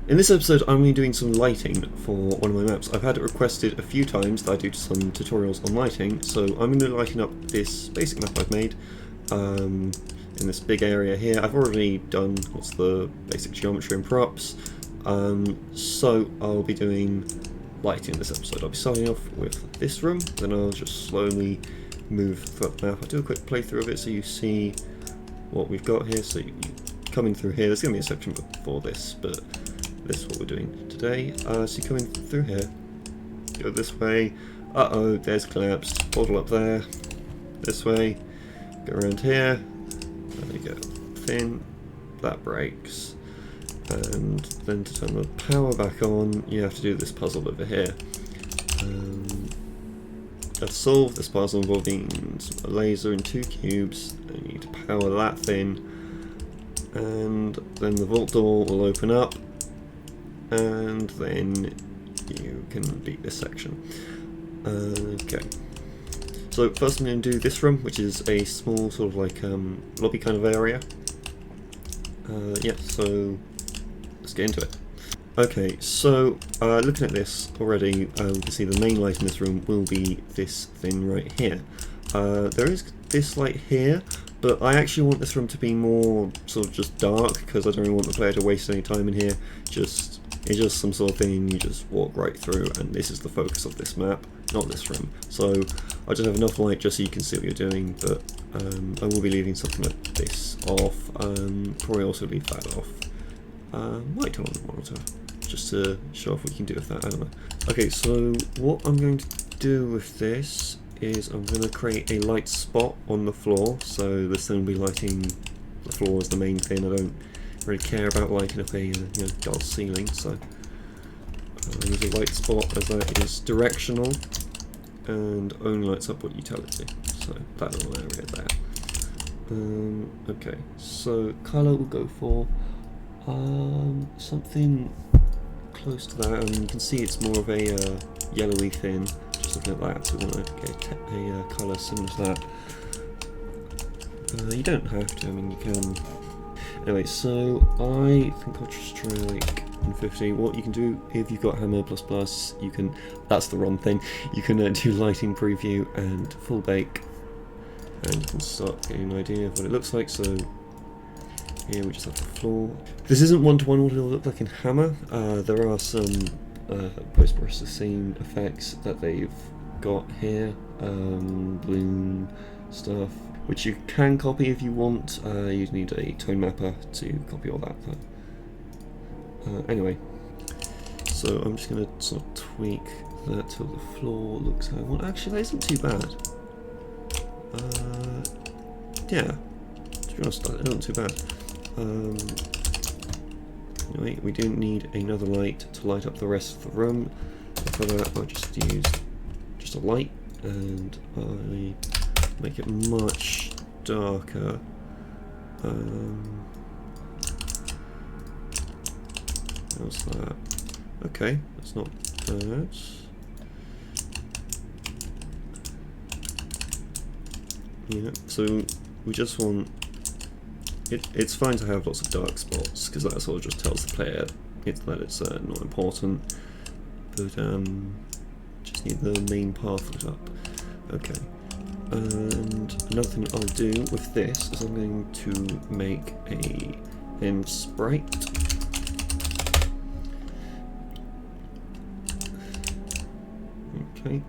In this episode I'm going to be doing some lighting for one of my maps. I've had it requested a few times that I do some tutorials on lighting, so I'm going to lighten up this basic map I've made in this big area here. I've already done what's the basic geometry and props, so I'll be doing lighting in this episode. I'll be starting off with this room, then I'll just slowly move throughout the map. I'll do a quick playthrough of it so you see what we've got here. So you come in through here, there's going to be a section before this, but this is what we're doing today. So you come in through here, go this way, there's collapse, bottle up there, this way, go around here, there we go, thin, that breaks, and then to turn the power back on, you have to do this puzzle over here. To solve this puzzle involving a laser and 2 cubes, and you need to power that thin, and then the vault door will open up, and then you can beat this section. Okay, so first I'm going to do this room, which is a small sort of like lobby kind of area. Yeah, so let's get into it. Okay, so looking at this already, we can see the main light in this room will be this thing right here. There is this light here, but I actually want this room to be more sort of just dark, because I don't really want the player to waste any time in here. It's just some sort of thing you just walk right through, and this is the focus of this map, not this room. So I just have enough light just so you can see what you're doing, but I will be leaving something like this off, probably also leave that off. Might turn on the monitor, just to show off what you can do with that, I don't know. Okay, so what I'm going to do with this is I'm going to create a light spot on the floor, so this thing will be lighting the floor as the main thing. I don't really care about lighting up a dark ceiling, so I'll use a light spot as that is directional and only lights up what you tell it to, so that little area there. Okay, so colour will go for something close to that. I mean, you can see it's more of a yellowy thin, just looking at that, so we're going to get a colour similar to that. You don't have to, I mean you can. Anyway, so I think I'll just try like 150. What you can do if you've got Hammer++, you can, that's the wrong thing, you can do lighting preview and full bake, and you can start getting an idea of what it looks like. So here we just have the floor. This isn't one-to-one what it'll look like in Hammer. There are some post-processing effects that they've got here, bloom stuff, which you can copy if you want. You need a tone mapper to copy all that though. Anyway, so I'm just going to sort of tweak that till the floor looks how I want. Actually, that isn't too bad. Yeah, to be honest, that isn't too bad. Anyway, we don't need another light to light up the rest of the room. For that, I'll just use just a light, and I make it much darker. How's that? Okay, that's not bad. Yeah, so we just want it's fine to have lots of dark spots, because that sort of just tells the player that it's not important, but just need the main path lit up. Okay, and another thing I'll do with this is I'm going to make a Sprite. Okay,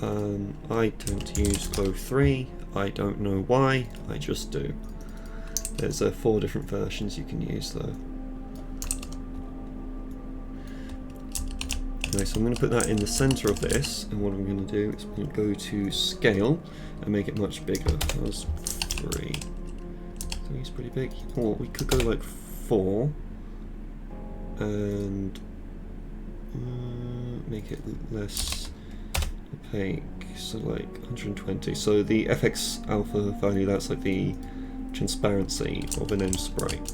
I don't use Glow 3, I don't know why, I just do. There's 4 different versions you can use though. Okay, so I'm going to put that in the centre of this, and what I'm going to do is I'm going to go to scale and make it much bigger. That was 3. 3 is pretty big. Or we could go like 4 and make it less opaque, so like 120. So the FX alpha value, that's like the transparency of an M sprite.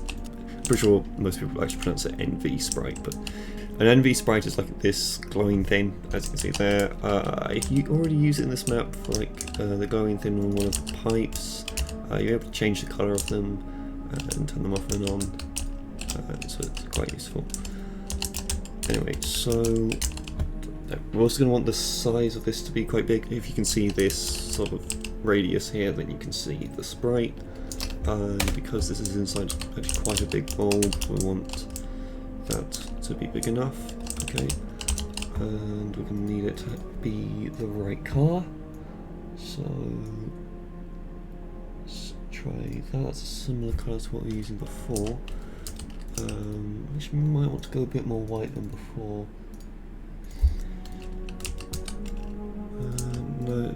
Pretty sure most people actually pronounce it NV sprite, but an NV sprite is like this glowing thing, as you can see there. If you already use it in this map for like the glowing thing on one of the pipes, you're able to change the colour of them and turn them off and on, so it's quite useful. Anyway, so we're also going to want the size of this to be quite big. If you can see this sort of radius here, then you can see the sprite. And because this is inside actually quite a big bulb, we want that to be big enough. Okay, and we're going to need it to be the right colour. So let's try that. That's a similar colour to what we were using before. Actually, we might want to go a bit more white than before. No,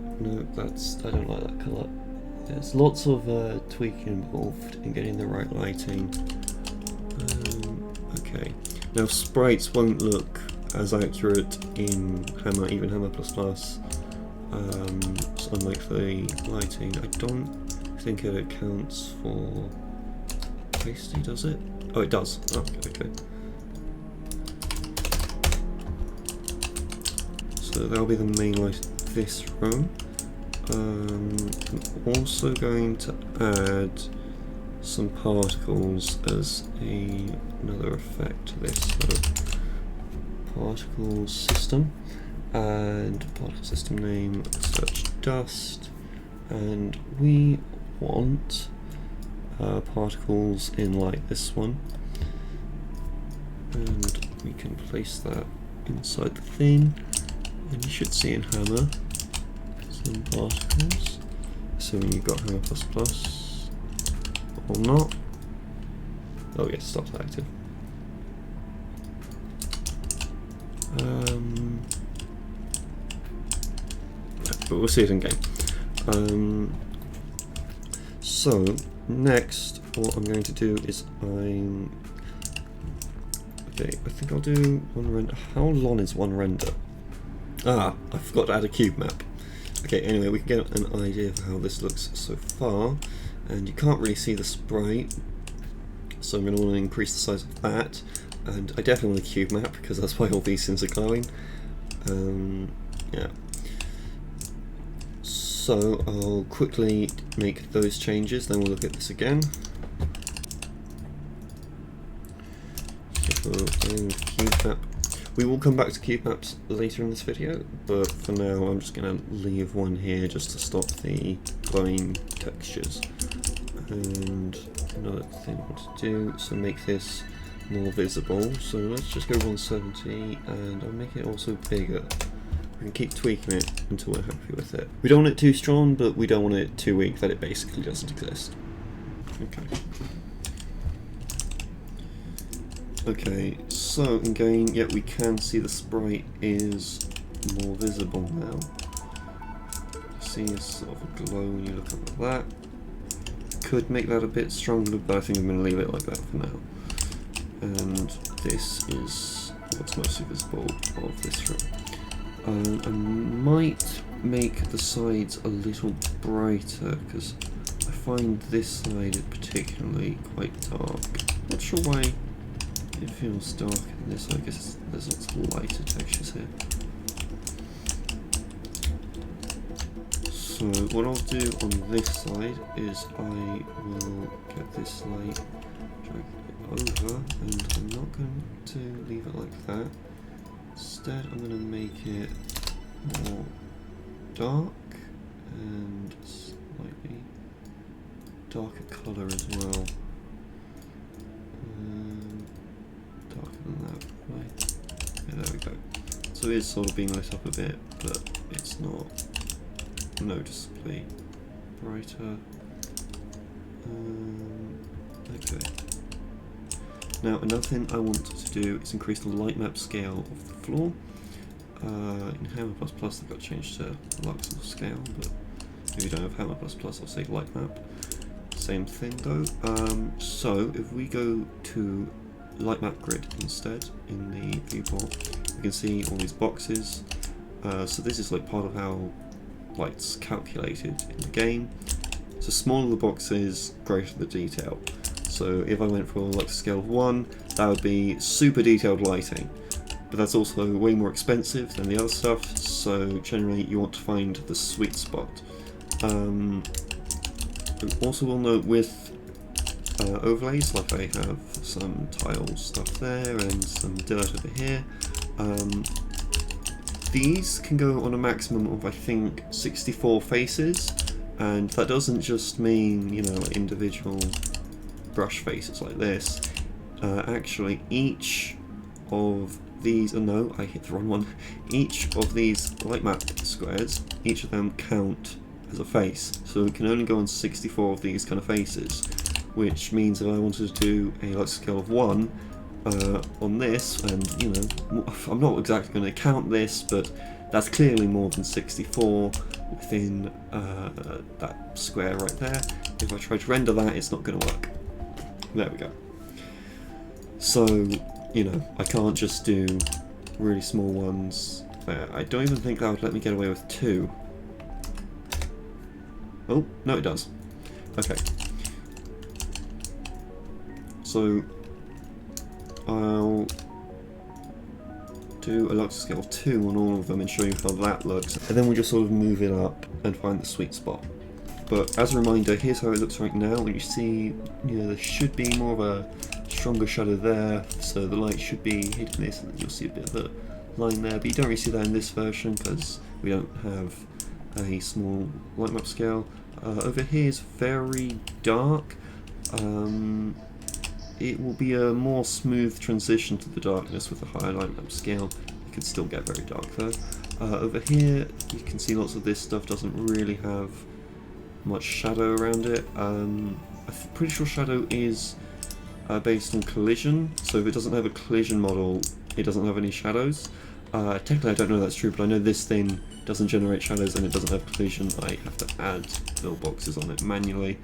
I don't like that colour. There's lots of tweaking involved in getting the right lighting. Okay, now sprites won't look as accurate in Hammer, even Hammer++. So unlike the lighting, I don't think it accounts for pasty, does it? Oh, it does. Oh, okay. So that'll be the main light of this room. I'm also going to add some particles as another effect to this. So particle system, and particle system name, search dust, and we want particles in like this one, and we can place that inside the thing, and you should see in Hammer some particles, assuming you've got Hammer++, or not. Oh yes, stopped active. But we'll see it in game. So next, what I'm going to do is okay, I think I'll do one render. How long is one render? Ah, I forgot to add a cube map. Okay, anyway, we can get an idea of how this looks so far, and you can't really see the sprite, so I'm going to want to increase the size of that, and I definitely want a cube map because that's why all these things are glowing. Yeah. So I'll quickly make those changes, then we'll look at this again. So in cube map. We will come back to cube maps later in this video, but for now I'm just going to leave one here just to stop the glowing textures. And another thing I want to do, so make this more visible. So let's just go 170, and I'll make it also bigger. We can keep tweaking it until we're happy with it. We don't want it too strong, but we don't want it too weak that it basically doesn't exist. Okay. Okay, so in game, yeah, we can see the sprite is more visible now. You see a sort of a glow when you look at that. Could make that a bit stronger, but I think I'm going to leave it like that for now. And this is what's mostly visible of this room. I might make the sides a little brighter, because I find this side particularly quite dark. Not sure why it feels dark in this. I guess there's lots of lighter textures here. So what I'll do on this side is I will get this light, drag it over, and I'm not going to leave it like that. Instead I'm going to make it more dark and slightly darker colour as well. Darker than that, right? Yeah, there we go. So it is sort of being lit up a bit, but it's not noticeably brighter. Okay. Now another thing I want to do is increase the light map scale of the floor. In Hammer++ they've got changed to Luxor scale, but if you don't have Hammer++, I'll say light map. Same thing though. So if we go to light map grid instead in the viewport, you can see all these boxes. So this is like part of how light's calculated in the game. So smaller the boxes, greater the detail. So if I went for like a scale of 1, that would be super detailed lighting. But that's also way more expensive than the other stuff, so generally you want to find the sweet spot. Also will note with overlays, like I have some tile stuff there and some dirt over here. These can go on a maximum of, I think, 64 faces, and that doesn't just mean, you know, like individual brush faces like this. Actually, each of these, oh no, I hit the wrong one. Each of these light map squares, each of them count as a face, so it can only go on 64 of these kind of faces, which means if I wanted to do a light scale of 1 on this, and you know, I'm not exactly going to count this, but that's clearly more than 64 within that square right there. If I try to render that, it's not going to work. There we go. So, you know, I can't just do really small ones there. I don't even think that would let me get away with 2. Oh, no it does. Okay. So, I'll do a light scale of 2 on all of them and show you how that looks, and then we'll just sort of move it up and find the sweet spot. But as a reminder, here's how it looks right now, and you see, you know, there should be more of a stronger shadow there, so the light should be hitting this, and then you'll see a bit of a line there, but you don't really see that in this version because we don't have a small light map scale. Over here is very dark. It will be a more smooth transition to the darkness with a higher light map scale. It can still get very dark though. Over here you can see lots of this stuff doesn't really have much shadow around it. I'm pretty sure shadow is based on collision, so if it doesn't have a collision model, it doesn't have any shadows. Technically I don't know that's true, but I know this thing doesn't generate shadows and it doesn't have collision. I have to add little boxes on it manually.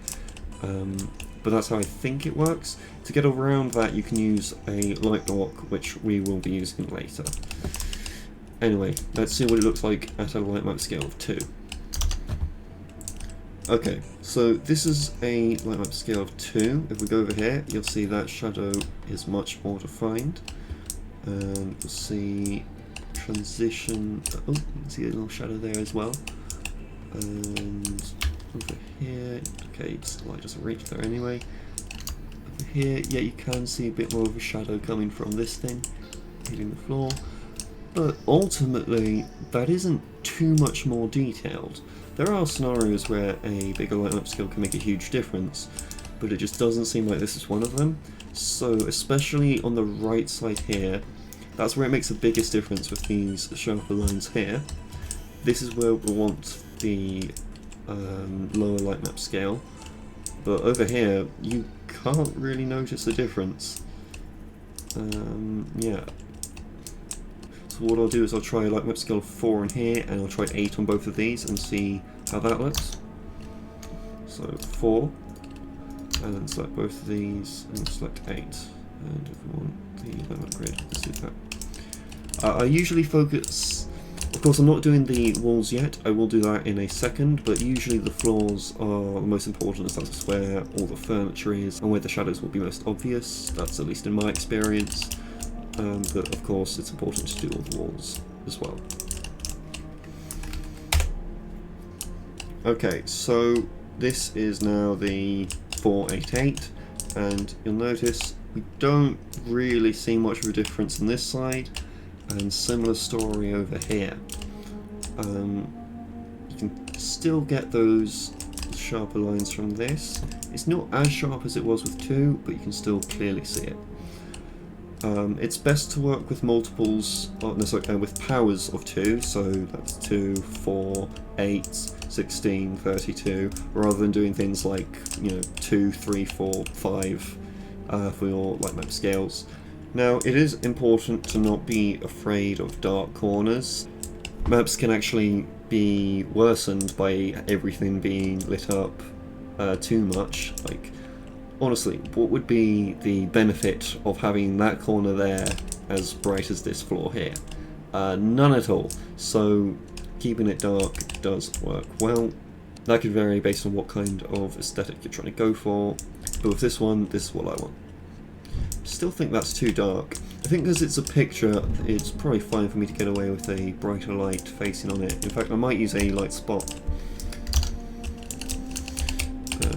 But that's how I think it works. To get around that, you can use a light block, which we will be using later. Anyway, let's see what it looks like at a light map scale of 2. Okay, so this is a light map scale of 2. If we go over here, you'll see that shadow is much more defined. And you'll see transition. Oh, you can see a little shadow there as well. And over here, okay, the light doesn't reach there anyway. Over here, yeah, you can see a bit more of a shadow coming from this thing hitting the floor, but ultimately that isn't too much more detailed. There are scenarios where a bigger light map scale can make a huge difference, but it just doesn't seem like this is one of them. So especially on the right side here, that's where it makes the biggest difference with these sharper lines here. This is where we want the lower light map scale, but over here you can't really notice the difference. Yeah. So what I'll do is I'll try a light map scale of 4 in here, and I'll try 8 on both of these and see how that looks. So 4, and then select both of these and select 8. And if we want the light map grid, let's do that. I usually focus. Of course, I'm not doing the walls yet, I will do that in a second, but usually the floors are the most important, as that's where all the furniture is and where the shadows will be most obvious. That's at least in my experience. But of course it's important to do all the walls as well. Okay, so this is now the 488, and you'll notice we don't really see much of a difference on this side. And similar story over here. You can still get those sharper lines from this. It's not as sharp as it was with 2, but you can still clearly see it. It's best to work with multiples, with powers of 2, so that's 2, 4, 8, 16, 32, rather than doing things like, you know, 2, 3, 4, 5 for your light map scales. Now, it is important to not be afraid of dark corners. Maps can actually be worsened by everything being lit up too much. Like, honestly, what would be the benefit of having that corner there as bright as this floor here? None at all. So, keeping it dark does work well. That could vary based on what kind of aesthetic you're trying to go for, but with this one, this is what I want. Still think that's too dark. I think because it's a picture, it's probably fine for me to get away with a brighter light facing on it. In fact, I might use a light spot.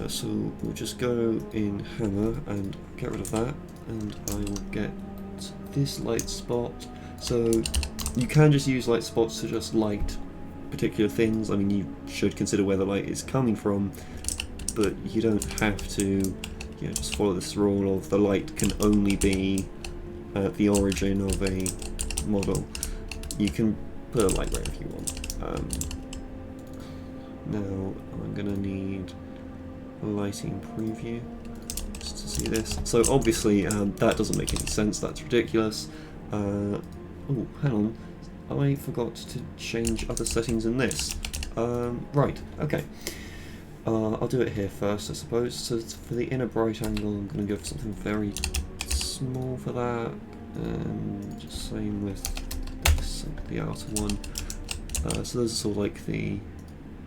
So we'll just go in hammer and get rid of that, and I will get this light spot. So you can just use light spots to just light particular things. I mean, you should consider where the light is coming from, but you don't have to, just follow this rule of the light can only be at the origin of a model. You can put a light wherever you want. Now I'm going to need a lighting preview just to see this. So obviously that doesn't make any sense, that's ridiculous. Oh, hang on, I forgot to change other settings in this. Right, okay. I'll do it here first, I suppose. So for the inner bright angle, I'm going to go for something very small for that, and just same with this, the outer one. So those are sort of like the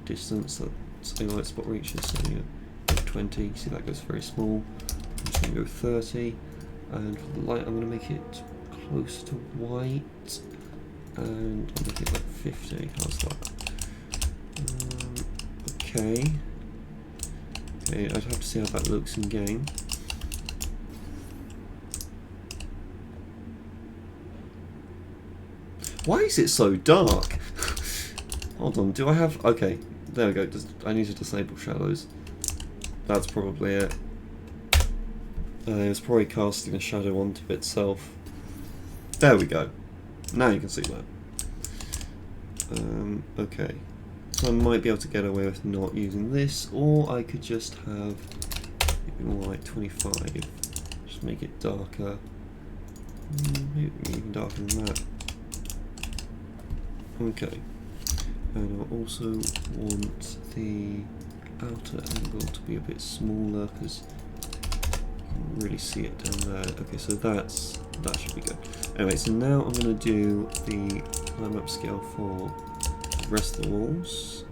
distance that a light spot reaches. So 20. You see that goes very small. I'm just going to go 30, and for the light, I'm going to make it close to white, and I'll make it like 50. How's that? Okay. Okay, I'd have to see how that looks in game. Why is it so dark? Hold on, do I have... Okay, there we go. I need to disable shadows. That's probably it. It was probably casting a shadow onto itself. There we go. Now you can see that. Okay. So I might be able to get away with not using this, or I could just have maybe more like 25. Just make it darker. Maybe even darker than that. Okay. And I also want the outer angle to be a bit smaller because you can really see it down there. Okay, so that should be good. Anyway, so now I'm going to do the light map scale for the rest of the walls.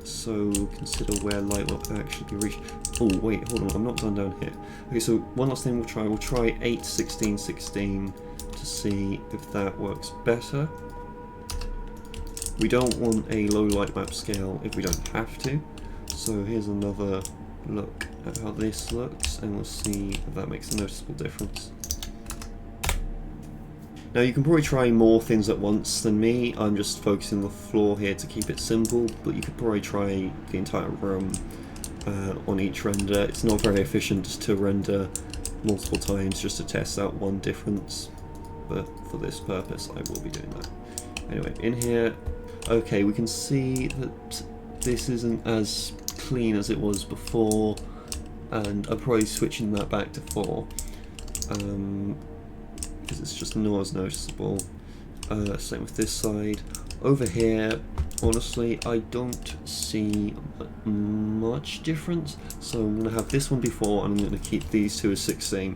So consider where light will actually be reached. Oh wait, hold on, I'm not done down here. Okay, so one last thing we'll try. We'll try 8, 16, 16 to see if that works better. We don't want a low light map scale if we don't have to. So here's another look at how this looks, and we'll see if that makes a noticeable difference. Now you can probably try more things at once than me. I'm just focusing on the floor here to keep it simple, but you could probably try the entire room on each render. It's not very efficient just to render multiple times just to test out one difference, but for this purpose I will be doing that. Anyway, in here, okay, we can see that this isn't as clean as it was before, and I'm probably switching that back to 4. Because it's just not as noticeable. Same with this side. Over here, honestly, I don't see much difference. So I'm going to have this one before, and I'm going to keep these two as 16.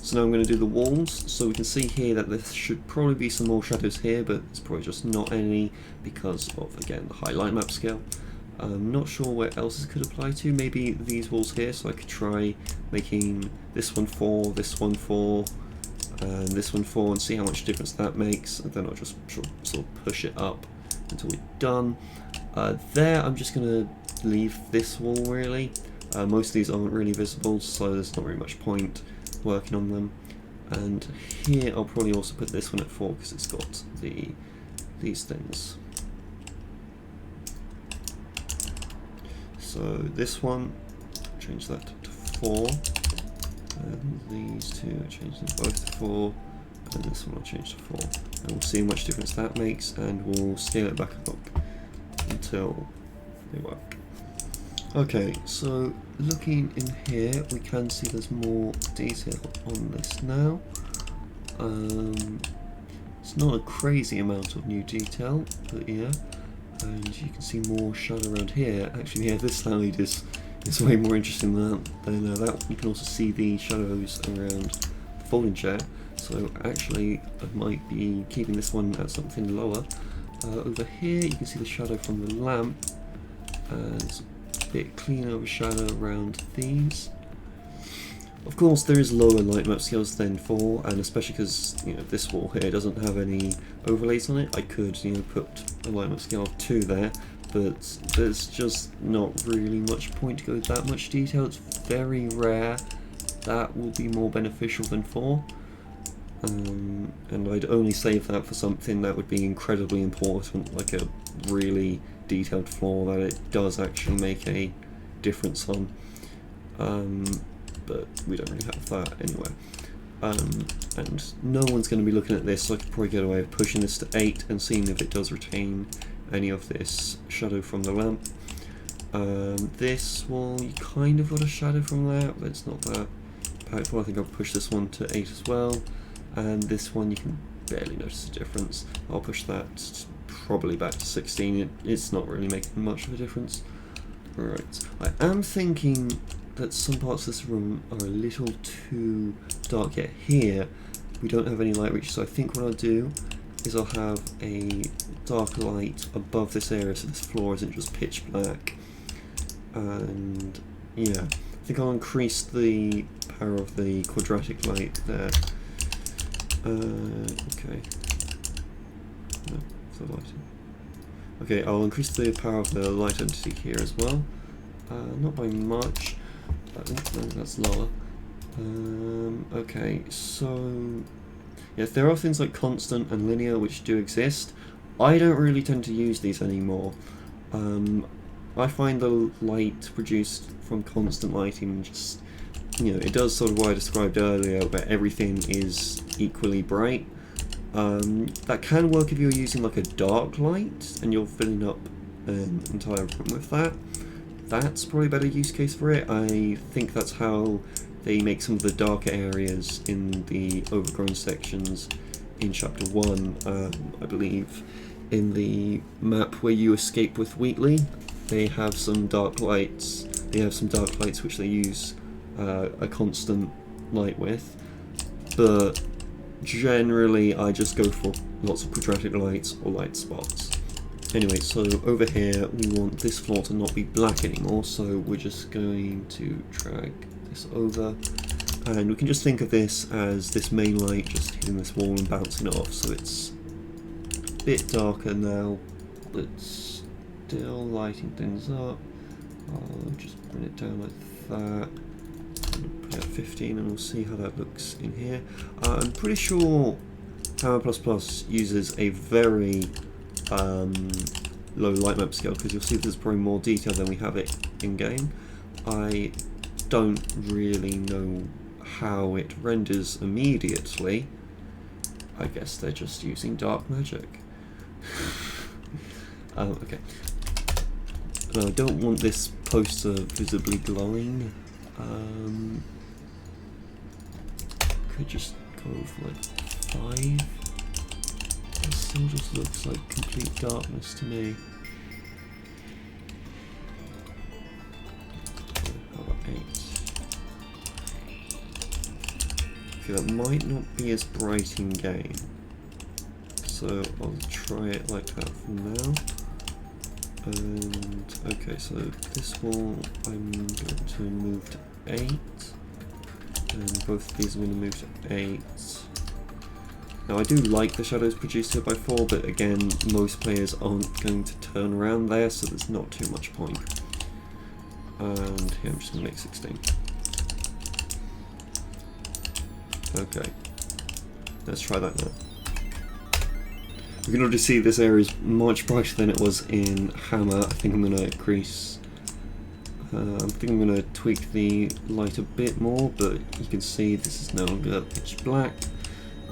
So now I'm going to do the walls. So we can see here that there should probably be some more shadows here, but it's probably just not any because of, again, the high light map scale. I'm not sure where else this could apply to. Maybe these walls here, so I could try making this one 4, this one 4, and this one 4, and see how much difference that makes, and then I'll just sort of push it up until we're done. There, I'm just going to leave this wall really. Most of these aren't really visible, so there's not very much point working on them. And here, I'll probably also put this one at 4 because it's got these things. So this one, change that to 4. And these two, I change them both to 4, and this one I'll change to 4. And we'll see how much difference that makes, and we'll scale it back up until they work. Okay, so looking in here, we can see there's more detail on this now. It's not a crazy amount of new detail, but yeah. And you can see more shadow around here. Actually, yeah, this side is way more interesting than that. You can also see the shadows around the folding chair. So actually, I might be keeping this one at something lower. Over here, you can see the shadow from the lamp, and it's a bit cleaner of a shadow around these. Of course, there is lower light map scales than 4, and especially because this wall here doesn't have any overlays on it. I could put a light map scale of 2 there, but there's just not really much point to go that much detail. It's very rare, that will be more beneficial than 4. And I'd only save that for something that would be incredibly important, like a really detailed floor that it does actually make a difference on. But we don't really have that anyway. And no one's going to be looking at this, so I could probably get away with pushing this to 8 and seeing if it does retain any of this shadow from the lamp. This wall, you kind of got a shadow from there, but it's not that impactful. I think I'll push this one to 8 as well. And this one, you can barely notice a difference. I'll push that probably back to 16. It's not really making much of a difference. Right, I am thinking that some parts of this room are a little too dark, yet here we don't have any light reach, so I think what I'll do is I'll have a dark light above this area so this floor isn't just pitch black. And yeah, I think I'll increase the power of the quadratic light there. Okay. No, it's the lighting. Okay, I'll increase the power of the light entity here as well. Not by much. No, that's lower. Okay, so yeah, there are things like constant and linear which do exist. I don't really tend to use these anymore. I find the light produced from constant lighting just, you know, it does sort of what I described earlier, where everything is equally bright. That can work if you're using like a dark light and you're filling up an entire room with that. That's probably a better use case for it. I think that's how they make some of the darker areas in the overgrown sections in Chapter 1, I believe. In the map where you escape with Wheatley, they have some dark lights. They have some dark lights which they use a constant light with, but generally I just go for lots of quadratic lights or light spots. Anyway, so over here we want this floor to not be black anymore, so we're just going to drag this over, and we can just think of this as this main light just hitting this wall and bouncing it off, so it's a bit darker now, but still lighting things up. I'll just bring it down like that. Put it at 15 and we'll see how that looks in here. I'm pretty sure Hammer++ uses a very low light map scale, because you'll see there's probably more detail than we have it in game. I don't really know how it renders immediately. I guess they're just using dark magic. Okay. No, I don't want this poster visibly glowing. Could just go for like 5. It still just looks like complete darkness to me. How about 8? Okay, that might not be as bright in game, so I'll try it like that for now. And okay, so this wall I'm going to move to 8, and both of these I'm going to move to 8. Now I do like the shadows produced here by 4, but again, most players aren't going to turn around there, so there's not too much point. And here I'm just going to make 16. Okay, let's try that now. We can already see this area is much brighter than it was in Hammer. I think I'm going to increase... I think I'm going to tweak the light a bit more, but you can see this is no longer pitch black,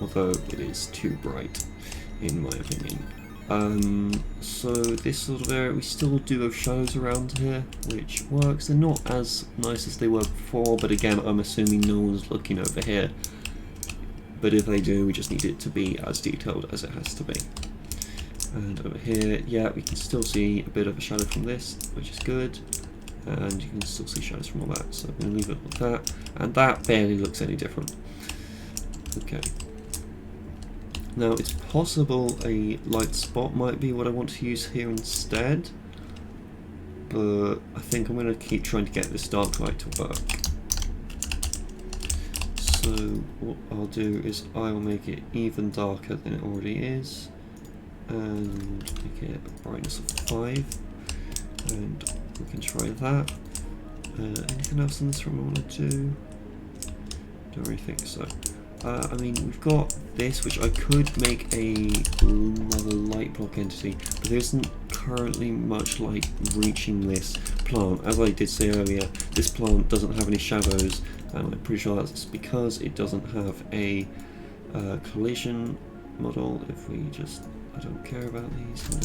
although it is too bright, in my opinion. So this sort of area, we still do have shadows around here, which works. They're not as nice as they were before, but again, I'm assuming no one's looking over here. But if they do, we just need it to be as detailed as it has to be. And over here, yeah, we can still see a bit of a shadow from this, which is good. And you can still see shadows from all that, so I'm going to leave it like that. And that barely looks any different. Okay. Now, it's possible a light spot might be what I want to use here instead. But I think I'm going to keep trying to get this dark light to work. So what I'll do is I will make it even darker than it already is, and make it a brightness of 5, and we can try that. Anything else in this room I want to do? Don't really think so. I mean, we've got this, which I could make another light block entity, but there isn't currently much light reaching this plant. As I did say earlier, this plant doesn't have any shadows, and I'm pretty sure that's because it doesn't have a collision model. If we just, I don't care about these. Hold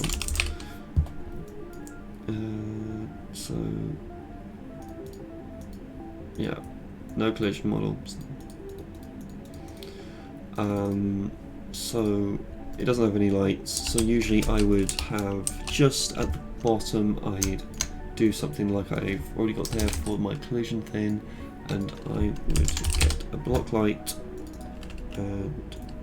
on. So, yeah, no collision model. So it doesn't have any lights, so usually I would have just at the bottom, I'd do something like I've already got there for my collision thing, and I would get a block light and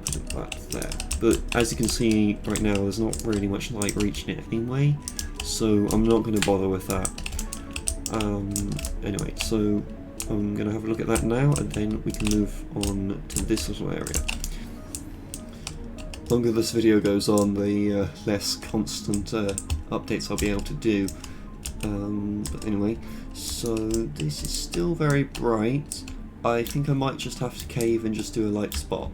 put that there. But as you can see right now, there's not really much light reaching it anyway, so I'm not going to bother with that. Anyway, so I'm going to have a look at that now, and then we can move on to this little area. The longer this video goes on, the less constant updates I'll be able to do. But anyway, so this is still very bright. I think I might just have to cave and just do a light spot.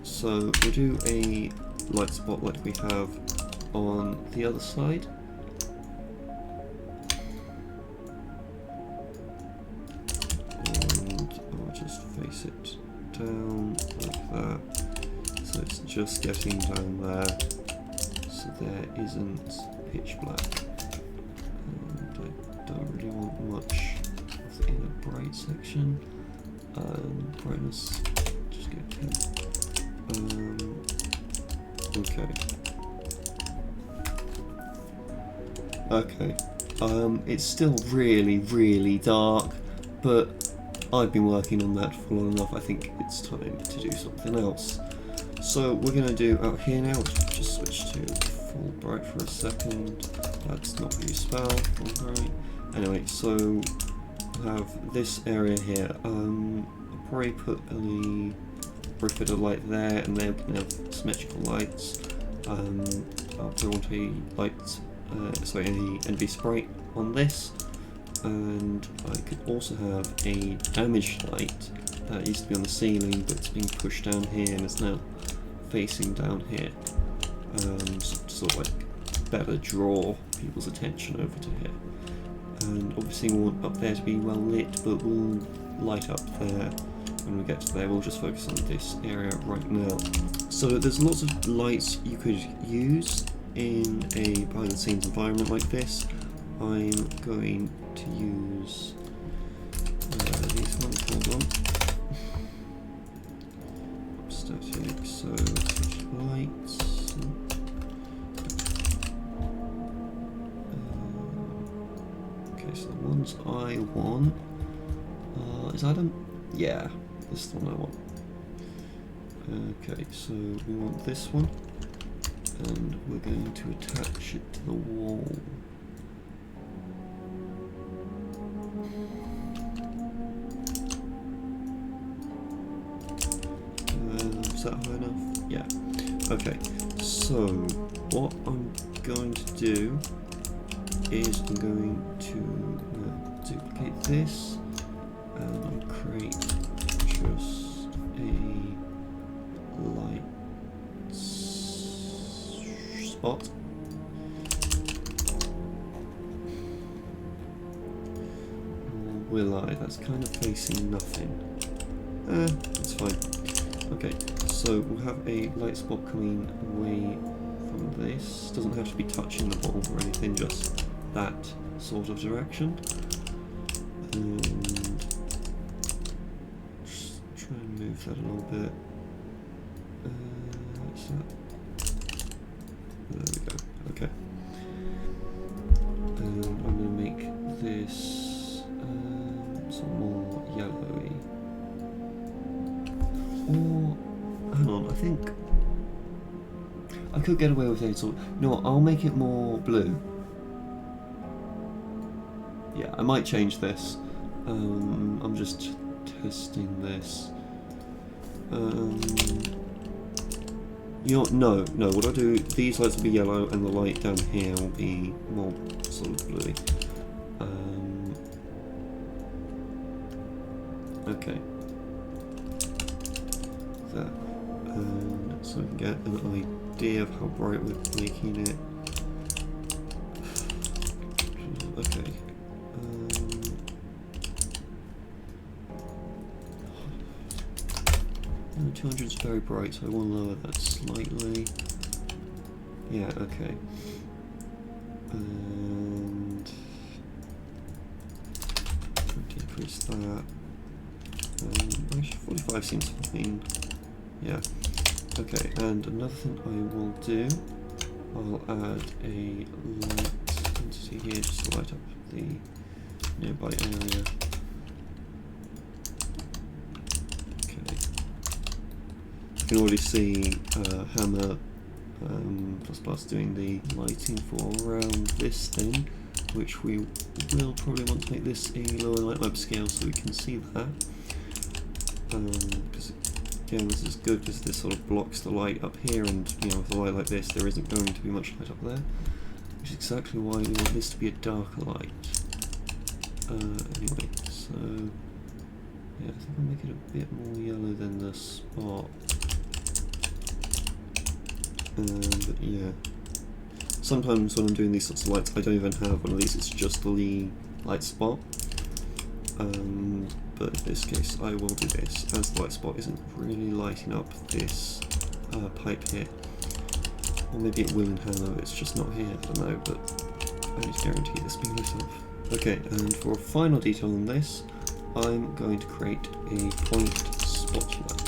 So we'll do a light spot like we have on the other side. And I'll just face it down like that. So it's just getting down there, so there isn't pitch black. And I don't really want much of the inner bright section. Brightness, just go 10. Okay. Okay. It's still really dark, but I've been working on that for long enough. I think it's time to do something else. So we're going to do out here now, just switch to full bright for a second. That's not what you spell, full bright. Anyway, so I have this area here. I'll probably put a bit of light there, and then we can have symmetrical lights. I'll put a light, sorry, an NV Sprite on this, and I could also have a damaged light that used to be on the ceiling, but it's being pushed down here and is now facing down here, sort of like better draw people's attention over to here. And obviously we want up there to be well lit, but we'll light up there when we get to there. We'll just focus on this area right now. So there's lots of lights you could use in a behind the scenes environment like this. I'm going to use these ones. Hold on. Static, so switch lights. Okay, so the ones I want, is that them? Yeah, this is the one I want. Okay, so we want this one, and we're going to attach it to the wall. Is that high enough? Yeah. Okay, so what I'm going to do is I'm going to duplicate this, and I'll create just a light spot. Or will I? That's kind of facing nothing. It's fine. Okay, so we'll have a light spot coming away from this. Doesn't have to be touching the ball or anything, just that sort of direction. And just try and move that a little bit. There we go. Okay. And I'm going to make this some more yellowy. Or, hang on, I think I could get away with it. So, no, I'll make it more blue. Yeah, I might change this. I'm just testing this. You know, no, what I'll do, these lights will be yellow and the light down here will be more sort of bluey. Okay. That. And so we can get an idea of how bright we're making it. Okay. 200 is very bright, so I want to lower that slightly. Yeah, okay. And decrease that. Actually, 45 seems fine. Yeah. Okay, and another thing I will do, I'll add a light entity here just to light up the nearby area. Okay. You can already see Hammer ++ doing the lighting for around this thing, which we will probably want to make this a lower light map scale so we can see that. Because again, this is good because this sort of blocks the light up here, and with a light like this there isn't going to be much light up there, which is exactly why we want this to be a darker light. Anyway, so yeah, I think I'll make it a bit more yellow than the spot. But yeah, sometimes when I'm doing these sorts of lights I don't even have one of these, it's just the light spot. But in this case I will do this, as the light spot isn't really lighting up this pipe here. Or maybe it will in Hammer, it's just not here, I don't know, but I just guarantee this being lit up. Okay, and for a final detail on this, I'm going to create a point spotlight.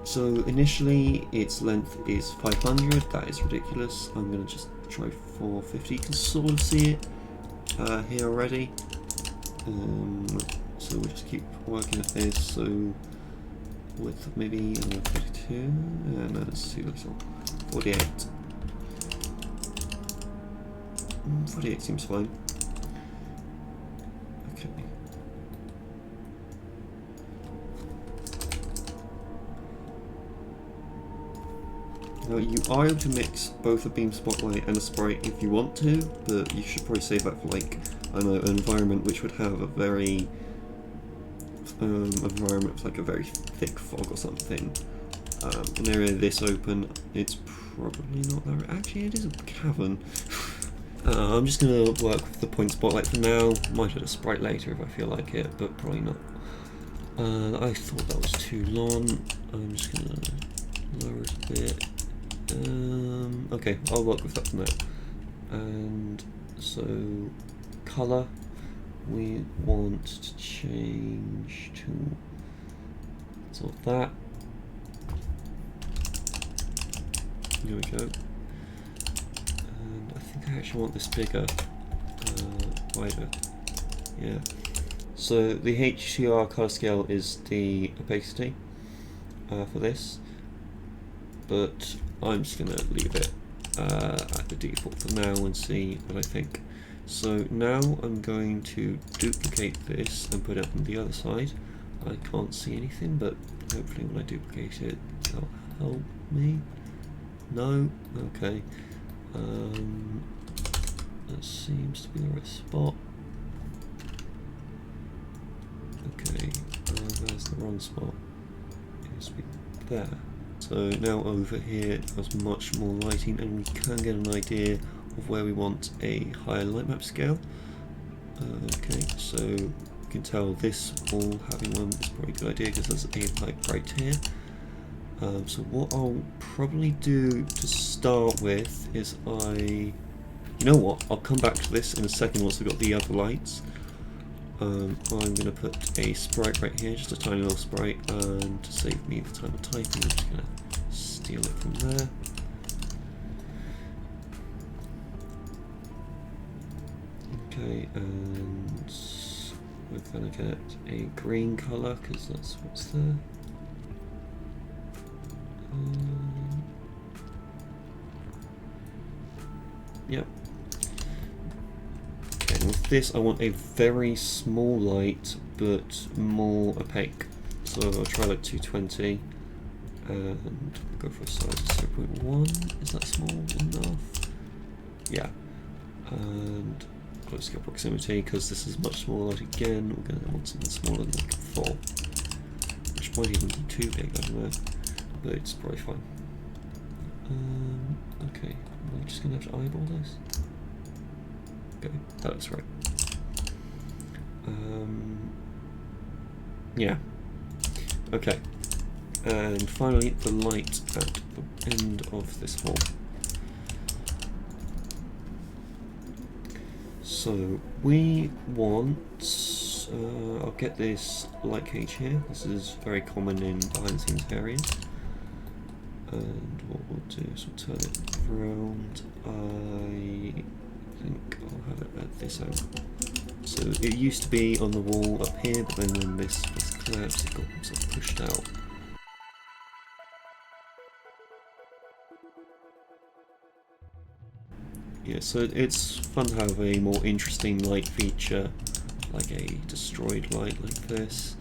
So initially its length is 500, that is ridiculous. I'm going to just try 450, you can sort of see it here already. So we'll just keep working at this, so width maybe 32, no that's too little, 48. 48 seems fine. Okay. Now you are able to mix both a beam spotlight and a sprite if you want to, but you should probably save that for like, I don't know, an environment which would have a very environment with like a very thick fog or something. An area this open, it's probably not that. Actually, it is a cavern. I'm just going to work with the point spotlight for now. Might add a sprite later if I feel like it, but probably not. I thought that was too long. I'm just going to lower it a bit. Okay, I'll work with that for now. And so, colour, we want to change to sort of that. Here we go. And I think I actually want this bigger, wider. Yeah. So the HDR colour scale is the opacity for this, but I'm just going to leave it at the default for now and see what I think. So now I'm going to duplicate this and put it on the other side. I can't see anything, but hopefully when I duplicate it, that'll help me. No? Okay. That seems to be the right spot. Okay, there's the wrong spot. It has to be there. So now over here it has much more lighting and we can get an idea of where we want a higher light map scale. Okay, so you can tell this wall having one is probably a good idea because there's a light right here. So what I'll probably do to start with is you know what, I'll come back to this in a second once we've got the other lights. I'm going to put a sprite right here, just a tiny little sprite, and to save me the time of typing I'm just going to steal it from there. Okay, and we're going to get a green colour because that's what's there. Yep. Okay, and with this I want a very small light but more opaque. So I'll try like 220 and go for a size of 0.1. Is that small enough? Yeah. and close scale proximity, because this is much smaller light again. We're going to want something smaller than like 4, which might even be too big, I don't know, but it's probably fine. Okay, am I just going to have to eyeball this? Okay, that looks right. Yeah. Okay. And finally, the light at the end of this hall. So we want, I'll get this light cage here. This is very common in behind the scenes areas. And what we'll do is we'll turn it around. I think I'll have it at this angle. So it used to be on the wall up here, but then when this was collapsed, it got sort of pushed out. Yeah, so it's fun to have a more interesting light feature, like a destroyed light like this,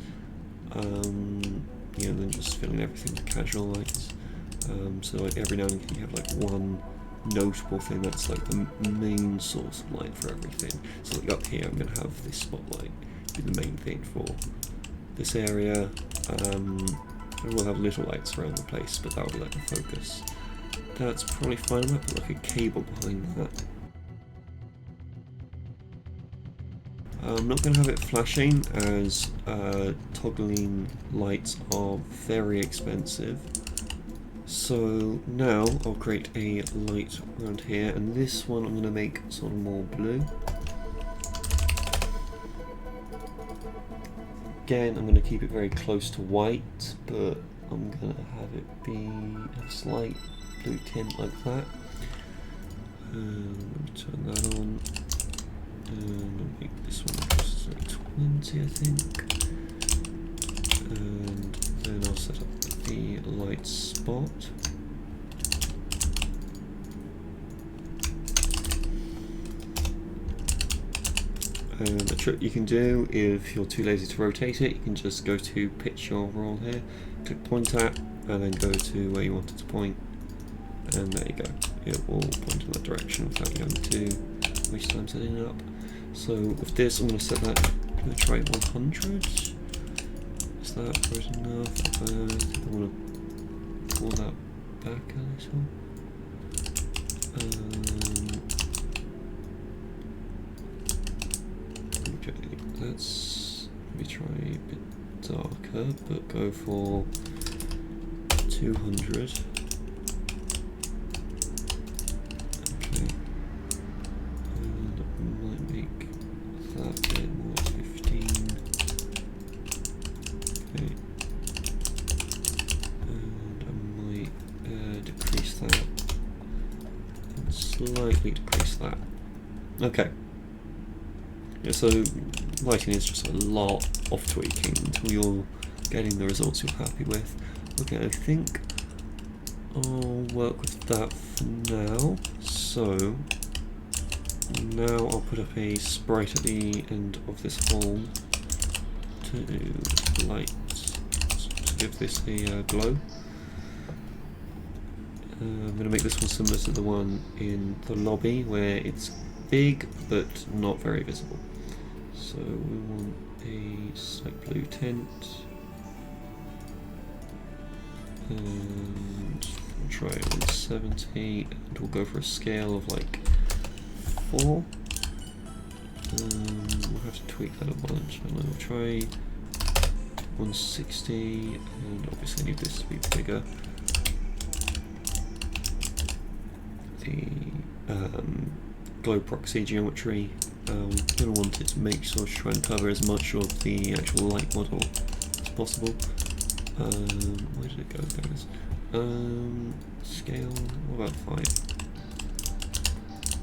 you know, than just filling everything with casual lights. So like every now and again you have like one notable thing that's like the main source of light for everything. So like up here I'm going to have this spotlight be the main thing for this area. I will have little lights around the place, but that will be like the focus. That's probably fine. I might put like a cable behind that. I'm not going to have it flashing, as toggling lights are very expensive. So now I'll create a light around here, and this one I'm going to make sort of more blue. Again, I'm going to keep it very close to white, but I'm going to have it be a slight blue tint like that. And turn that on. And I'll make this one just like 20, I think. And then I'll set up the light spot. And a trick you can do, if you're too lazy to rotate it, you can just go to pitch your roll here, click point at, and then go to where you want it to point. And there you go. It will point in that direction without you having to waste time setting it up. So with this, I'm going to set that, I'm going to try 100. Is that good enough? I think I want to pull that back a little. Okay, let's maybe try a bit darker, but go for 200. Slightly decrease that. Okay. Yeah, so lighting is just a lot of tweaking until you're getting the results you're happy with. Okay, I think I'll work with that for now. So now I'll put up a sprite at the end of this hole to light, to give this a glow. I'm going to make this one similar to the one in the lobby, where it's big but not very visible. So we want a slight blue tint, and we'll try 170, and we'll go for a scale of like 4. We'll have to tweak that a bunch, and we'll try 160, and obviously I need this to be bigger. The glow proxy geometry, we're going to want it to make sure to try and cover as much of the actual light model as possible. Where did it go? There it is. Scale, what about 5?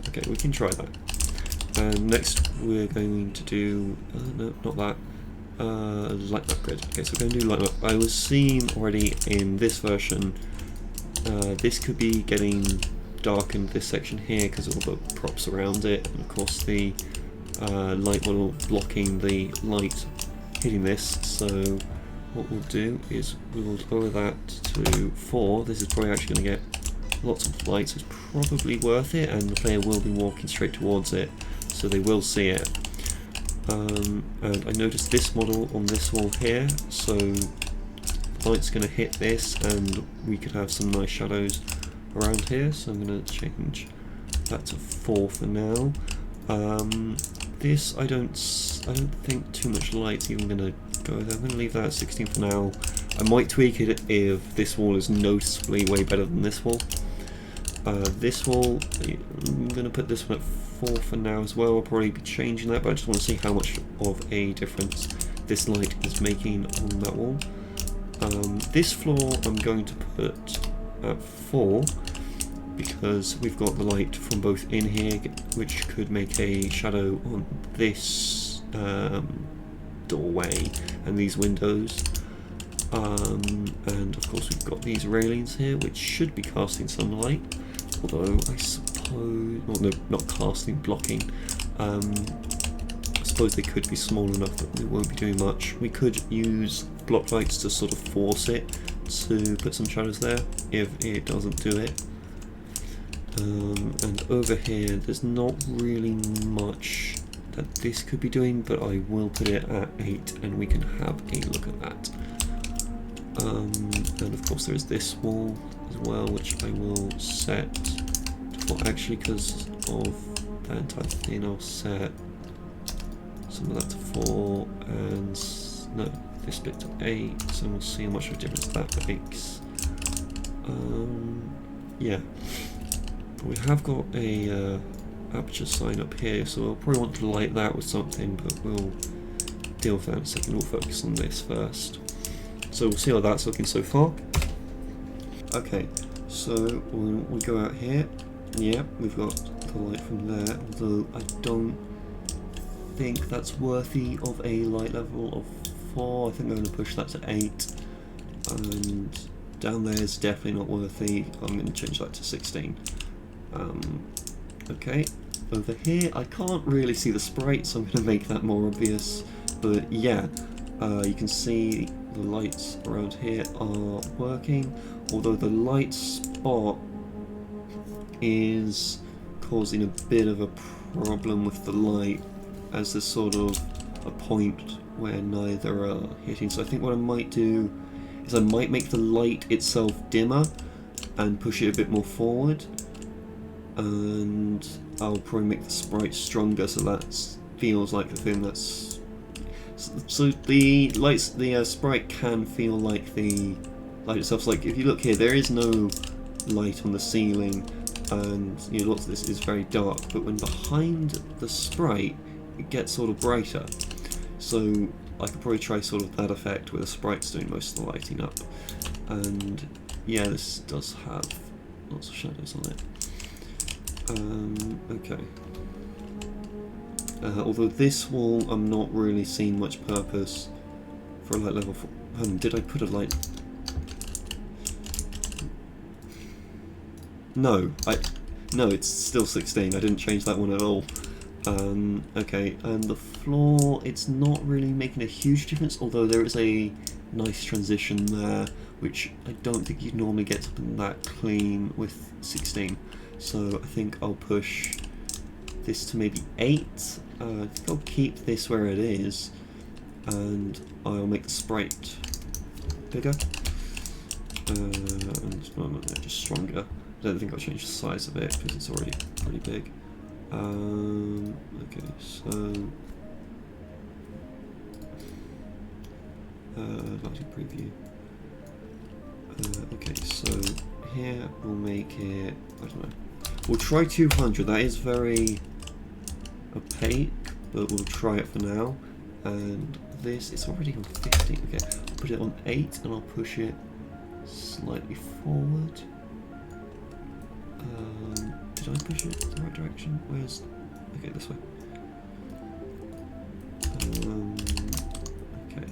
Okay, we can try that. And next we're going to do, no, not that, light map grid. Okay, so we're going to do light map. I was seeing already in this version, this could be getting darkened, this section here, because of all the props around it, and of course the light model blocking the light hitting this. So what we'll do is we will lower that to 4. This is probably actually going to get lots of light, so it's probably worth it, and the player will be walking straight towards it, so they will see it. And I noticed this model on this wall here, so light's going to hit this and we could have some nice shadows around here, so I'm going to change that to 4 for now. This I don't think too much light's even going to go there. I'm going to leave that at 16 for now. I might tweak it if this wall is noticeably way better than this wall. This wall, I'm going to put this one at 4 for now as well. I'll probably be changing that, but I just want to see how much of a difference this light is making on that wall. This floor I'm going to put at 4 because we've got the light from both in here, which could make a shadow on this doorway and these windows. And of course we've got these railings here, which should be casting some light, although I suppose, well, no, not casting, blocking. I suppose they could be small enough that they won't be doing much. We could use block lights to sort of force it to put some shadows there if it doesn't do it. And over here there's not really much that this could be doing, but I will put it at 8 and we can have a look at that. And of course there's this wall as well, which I will set to 4. Actually, because of that entire thing, I'll set some of that to 4 and no, this bit to 8, so we'll see how much of a difference that makes. Yeah, but we have got a aperture sign up here, so we'll probably want to light that with something, but we'll deal with that in a second. We'll focus on this first. So we'll see how that's looking so far. Okay, so when we go out here, yeah, we've got the light from there, although I don't think that's worthy of a light level of 4. I think I'm going to push that to 8. And down there is definitely not worthy. I'm going to change that to 16. Okay, over here I can't really see the sprite, so I'm going to make that more obvious. But yeah, you can see the lights around here are working, although the light spot is causing a bit of a problem with the light, as there's sort of a point where neither are hitting. So I think what I might do is I might make the light itself dimmer and push it a bit more forward, and I'll probably make the sprite stronger so that feels like the thing that's... So the lights, the sprite can feel like the light itself. So like if you look here, there is no light on the ceiling, and you know, lots of this is very dark, but when behind the sprite it gets sort of brighter. So I could probably try sort of that effect where the sprite's doing most of the lighting up. And yeah, this does have lots of shadows on it. Okay. Although this wall I'm not really seeing much purpose for a light level 4. Did I put a light? No, it's still 16. I didn't change that one at all. Okay, and the floor, it's not really making a huge difference, although there is a nice transition there, which I don't think you'd normally get something that clean with 16. So I think I'll push this to maybe 8. I think I'll keep this where it is, and I'll make the sprite bigger, and no, just stronger. I don't think I'll change the size of it because it's already pretty big. Okay, so lighting preview. Okay, so here we'll make it, I don't know, we'll try 200. That is very opaque, but we'll try it for now. And this, it's already on 15. Okay, I'll put it on 8 and I'll push it slightly forward. Did I push it in the right direction? Where's... okay, this way. Okay.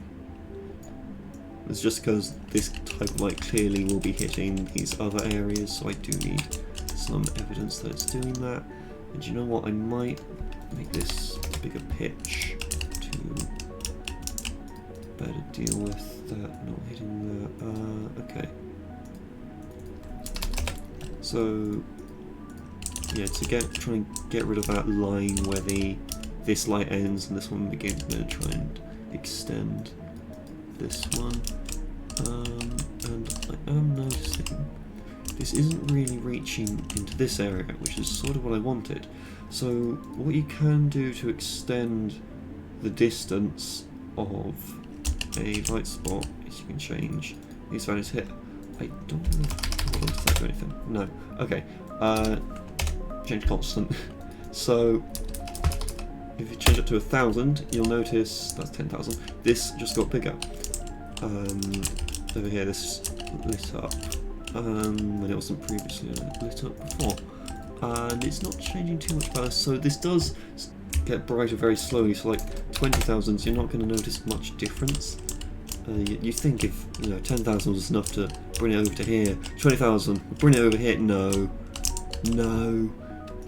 It's just because this type of light clearly will be hitting these other areas, so I do need some evidence that it's doing that. And you know what? I might make this a bigger pitch to better deal with that not hitting that. Okay. So yeah, to try and get rid of that line where this light ends and this one begins, I'm going to try and extend this one. And I am noticing this isn't really reaching into this area, which is sort of what I wanted. So what you can do to extend the distance of a light spot is you can change these values here. I don't know if that do anything. No. Okay. Change constant. So if you change it to 1,000, you'll notice that's 10,000. This just got bigger. Over here, this lit up when it wasn't previously lit up before, and it's not changing too much better. So this does get brighter very slowly. So like 20,000, you're not going to notice much difference. You think if 10,000 was enough to bring it over to here, 20,000 bring it over here. No,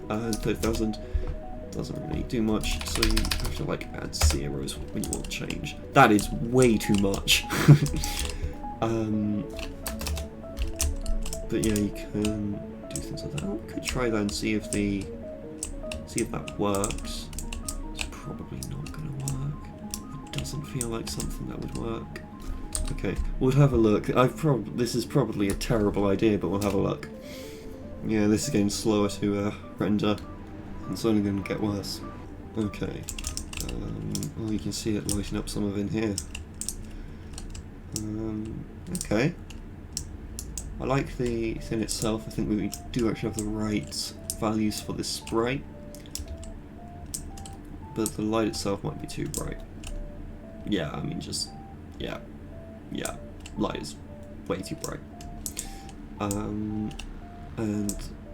30,000 doesn't really do much. So you have to like add zeros when you want change. That is way too much. But yeah, you can do things like that. We could try that and see if that works. It's probably not going to work. It doesn't feel like something that would work. Okay, we'll have a look. This is probably a terrible idea, but we'll have a look. Yeah, this is getting slower to render, and it's only going to get worse. Okay. Well, you can see it lighting up some of in here. Okay. I like the thing itself. I think we do actually have the right values for this sprite, but the light itself might be too bright. Yeah, I mean yeah, light is way too bright. And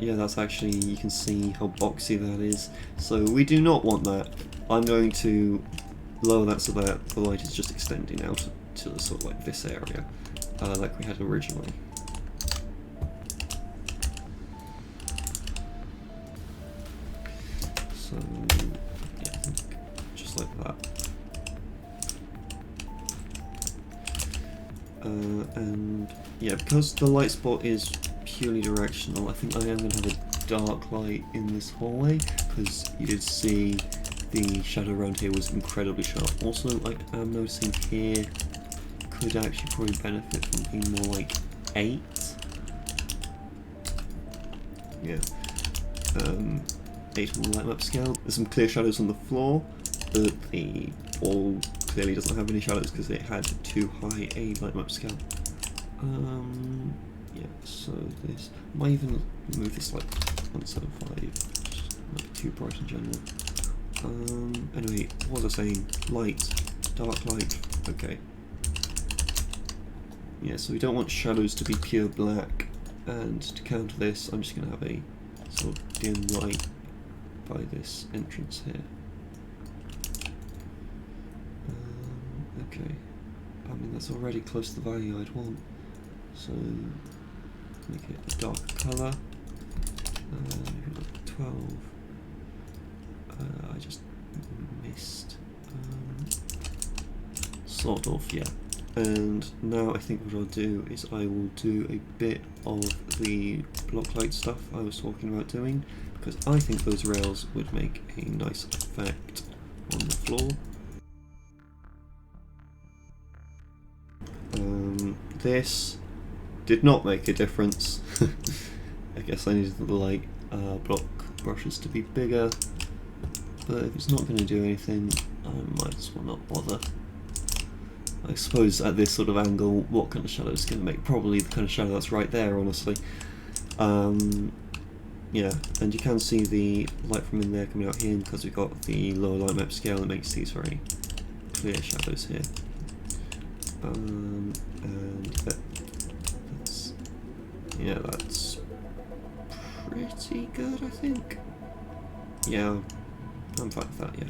yeah, that's actually, you can see how boxy that is. So we do not want that. I'm going to lower that so that the light is just extending out to sort of like this area, like we had originally. So yeah, I think just like that. And yeah, because the light spot is purely directional, I think I am going to have a dark light in this hallway, because you did see the shadow around here was incredibly sharp. Also, I am noticing here could actually probably benefit from being more like 8. Yeah. 8 on the light map scale. There's some clear shadows on the floor, but the wall clearly doesn't have any shadows because it had too high a light map scale. Yeah, so this might even move this like 175, just not too bright in general. Anyway, what was I saying? Light, dark light, okay. Yeah, so we don't want shadows to be pure black, and to counter this, I'm just going to have a sort of dim light by this entrance here. Okay, I mean that's already close to the value I'd want, so make it a dark colour. 12. I just missed. Sort of, yeah. And now I think what I'll do is I will do a bit of the block light stuff I was talking about doing, because I think those rails would make a nice effect on the floor. This did not make a difference. I guess I needed the light block brushes to be bigger, but if it's not going to do anything, I might as well not bother. I suppose at this sort of angle, what kind of shadow is going to make? Probably the kind of shadow that's right there, honestly. Yeah, and you can see the light from in there coming out here because we've got the lower light map scale that makes these very clear shadows here. And that's pretty good, I think. Yeah, I'm fine with that, yeah.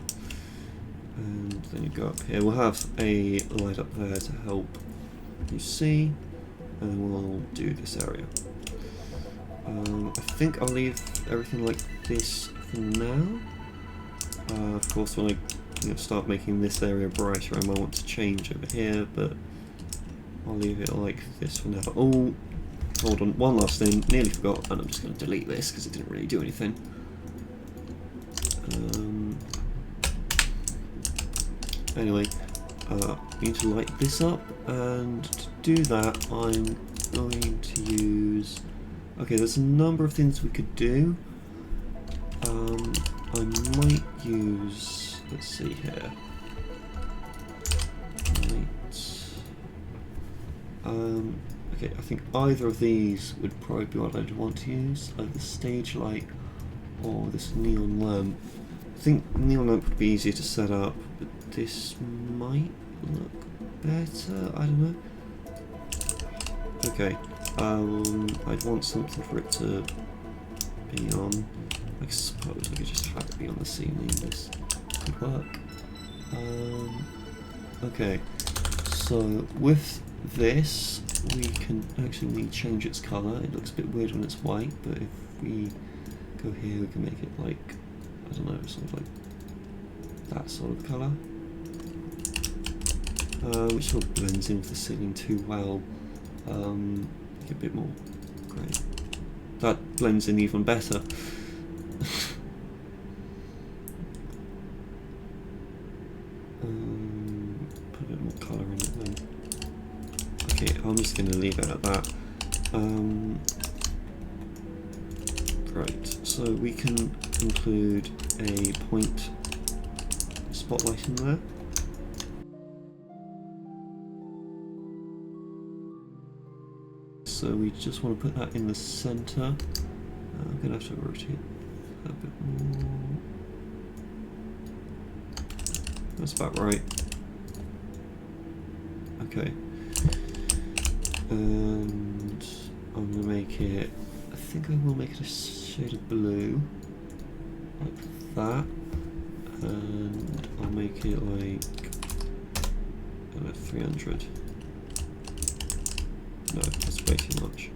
And then you go up here, we'll have a light up there to help you see, and we'll do this area. I think I'll leave everything like this for now. Of course, when I start making this area brighter, I might want to change over here, but I'll leave it like this for now. Oh, hold on, one last thing, nearly forgot, and I'm just going to delete this because it didn't really do anything. Anyway, we need to light this up, and to do that I'm going to use... Okay, there's a number of things we could do. I might use... Let's see here. Okay, I think either of these would probably be what I'd want to use, either the stage light or this neon lamp. I think neon lamp would be easier to set up, but this might look better, I don't know. Okay, I'd want something for it to be on. I suppose I could just have it be on the ceiling, this could work. Okay, so with this we can actually change its colour. It looks a bit weird when it's white, but if we go here we can make it like, I don't know, sort of like that sort of colour. Which sort of blends in with the ceiling too well. Make it a bit more grey. That blends in even better. Put a bit more colour in it then. Okay, I'm just going to leave it at that. Right, so we can include a point spotlight in there. So we just want to put that in the centre. I'm going to have to rotate that a bit more. That's about right. Okay. And I'm going to make it, I think I will make it a shade of blue. Like that. And I'll make it like, I don't know, 300. No, that's way too much.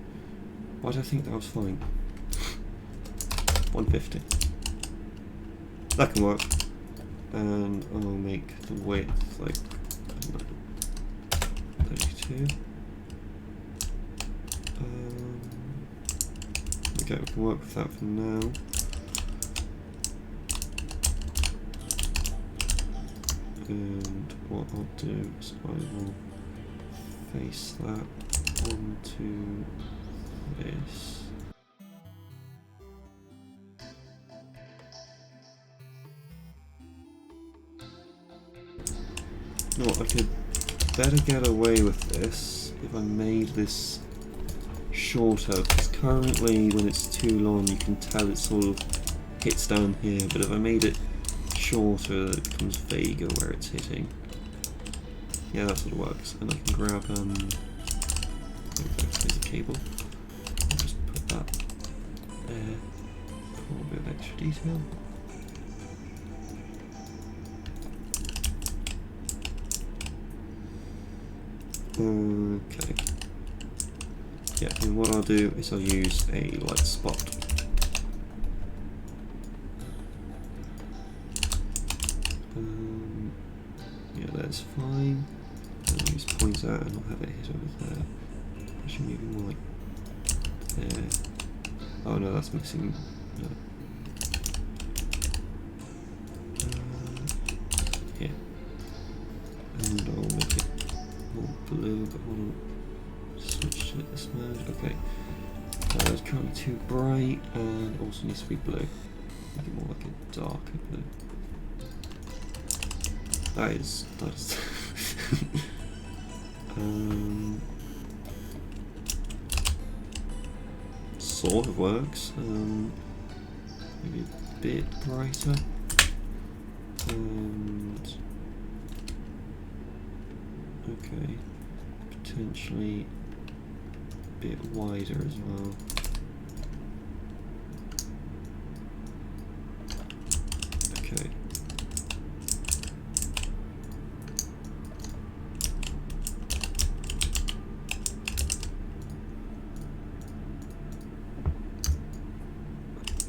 Why do I think that was fine? 150. That can work. And I'll make the width like, I don't know, 32. Okay, we can work with that for now. And what I'll do is I will face that onto this. No, I could better get away with this if I made this shorter, because currently when it's too long you can tell it sort of hits down here, but if I made it shorter it becomes vaguer where it's hitting. Yeah, that sort of works. And I can grab there's a cable. I'll just put that there for a bit of extra detail. Okay. Yeah, and what I'll do is I'll use a light spot. Yeah, that's fine. I'll use pointer and I'll have it hit over there. Actually, maybe more like there. Oh no, that's missing. No. Yeah. And I'll make it more blue, but hold on. Switch to this mode. Okay. It's currently too bright and also needs to be blue. Make it more like a darker blue. That is sort of works. Maybe a bit brighter. And okay, potentially a bit wider as well. Okay.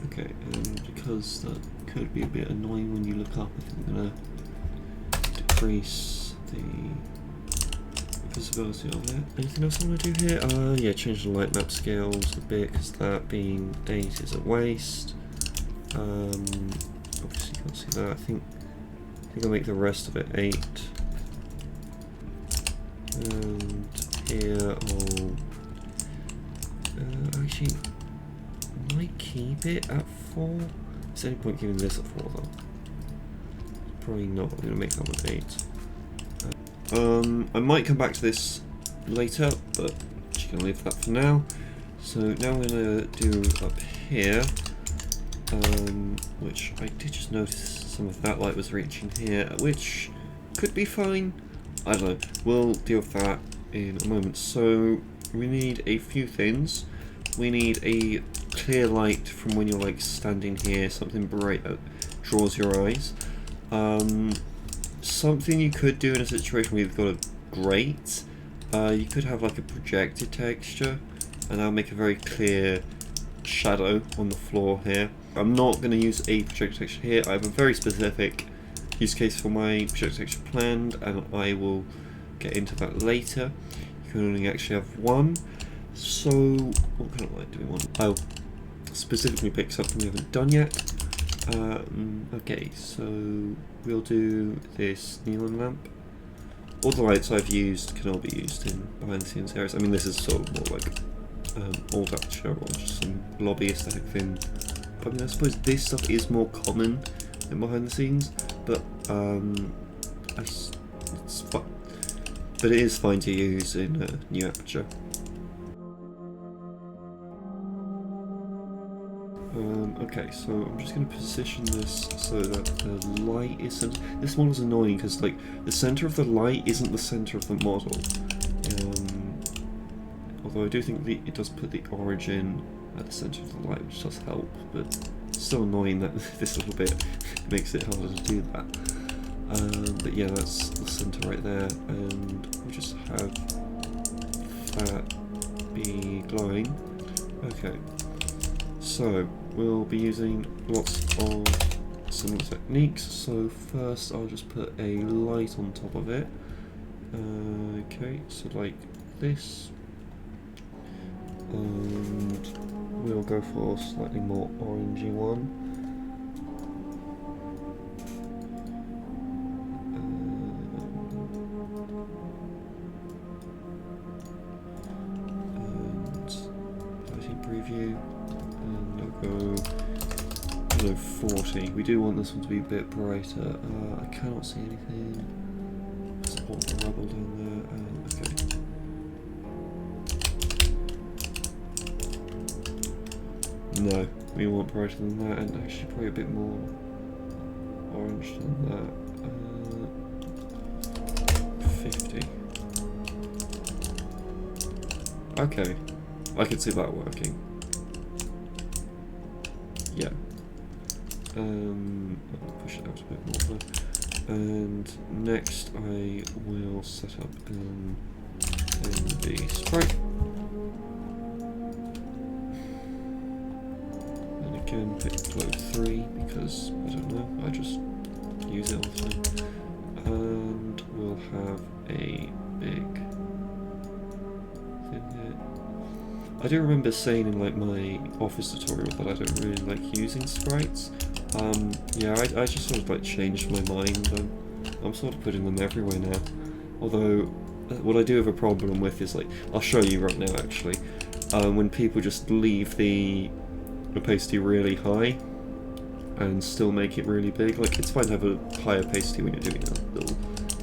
Okay, and because that could be a bit annoying when you look up, I think I'm going to decrease the visibility of it. Anything else I want to do here? Yeah, change the light map scales a bit, because that being 8 is a waste. Obviously you can't see that. I think I'll make the rest of it 8. And here I'll actually might keep it at 4. Is there any point keeping this at 4 though? Probably not. I'm gonna make that one 8. I might come back to this later, but just gonna leave that for now. So now I'm gonna do up here, which I did just notice some of that light was reaching here, which could be fine. I don't know. We'll deal with that in a moment. So we need a few things. We need a clear light from when you're like standing here, something bright that draws your eyes. Something you could do in a situation where you've got a grate, you could have like a projected texture, and that'll make a very clear shadow on the floor here. I'm not going to use a projected texture here. I have a very specific use case for my projected texture planned, and I will get into that later. You can only actually have one. So what kind of light do we want? I'll specifically pick something we haven't done yet. Okay, so we'll do this neon lamp. All the lights I've used can all be used in behind the scenes areas. I mean, this is sort of more like old aperture or just some lobby aesthetic thing. I mean, I suppose this stuff is more common than behind the scenes, but it's fun. But it is fine to use in new aperture. Okay, so I'm just going to position this so that the light is centered. This model's annoying because like the center of the light isn't the center of the model. Although I do think it does put the origin at the center of the light, which does help, but it's still annoying that this little bit makes it harder to do that. But yeah, that's the center right there, and we'll just have that be glowing. Okay, so we'll be using lots of similar techniques. So first I'll just put a light on top of it. Okay, so like this. And we'll go for a slightly more orangey one. And lighting preview. And I'll go 40. We do want this one to be a bit brighter. I cannot see anything. There's a lot of rubble down there. Okay. No, we want brighter than that, and actually probably a bit more orange than that. 50. Okay, I can see that working. Yeah. I'll push it out a bit more there. And next I will set up in the Sprite. And again, pick glow 3 because, I don't know, I just use it all the time. And we'll have a big thing here. I do remember saying in like my office tutorial that I don't really like using sprites. Yeah, I just sort of like changed my mind. I'm sort of putting them everywhere now. Although, what I do have a problem with is like, I'll show you right now actually, when people just leave the opacity really high and still make it really big. Like, it's fine to have a high opacity when you're doing a little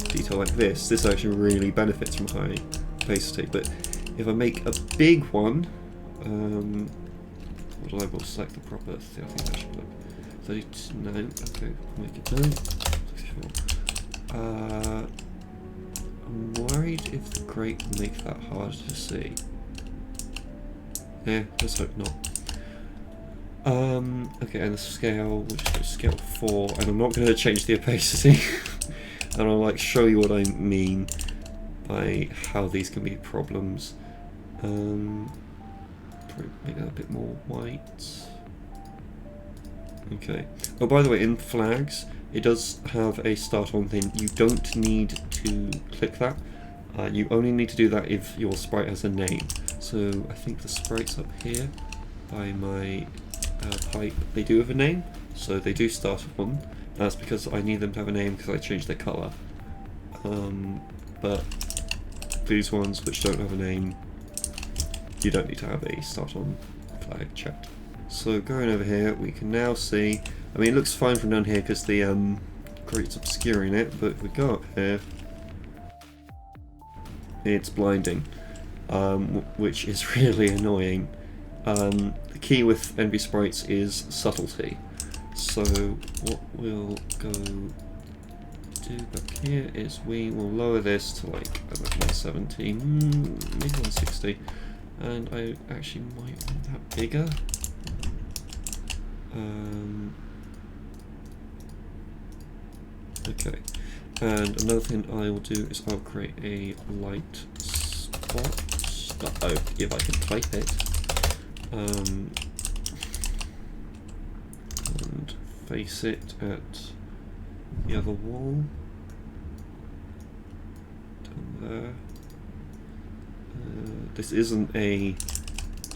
detail like this. This actually really benefits from high opacity, but if I make a big one, what do I will select the property? I think that should be like 39. Okay, make it 9. 64. I'm worried if the grate will make that harder to see. Yeah, let's hope not. Okay, and the scale, we'll just go scale 4, and I'm not going to change the opacity. And I'll like show you what I mean by how these can be problems. Probably make that a bit more white. Okay. Oh, by the way, in flags, it does have a start on thing. You don't need to click that. You only need to do that if your sprite has a name. So I think the sprite's up here by my pipe. They do have a name, so they do start with one. That's because I need them to have a name because I changed their colour. But these ones which don't have a name, you don't need to have a start on flag checked. So going over here, we can now see, I mean it looks fine from down here because the crate's obscuring it, but if we go up here, it's blinding, which is really annoying. The key with NV sprites is subtlety. So what we'll go do back here is we will lower this to like, I don't know, 170, maybe 160, and I actually might want that bigger. Okay, and another thing I will do is I'll create a light spot. Oh, if I can type it. And face it at the other wall. Down there. This isn't a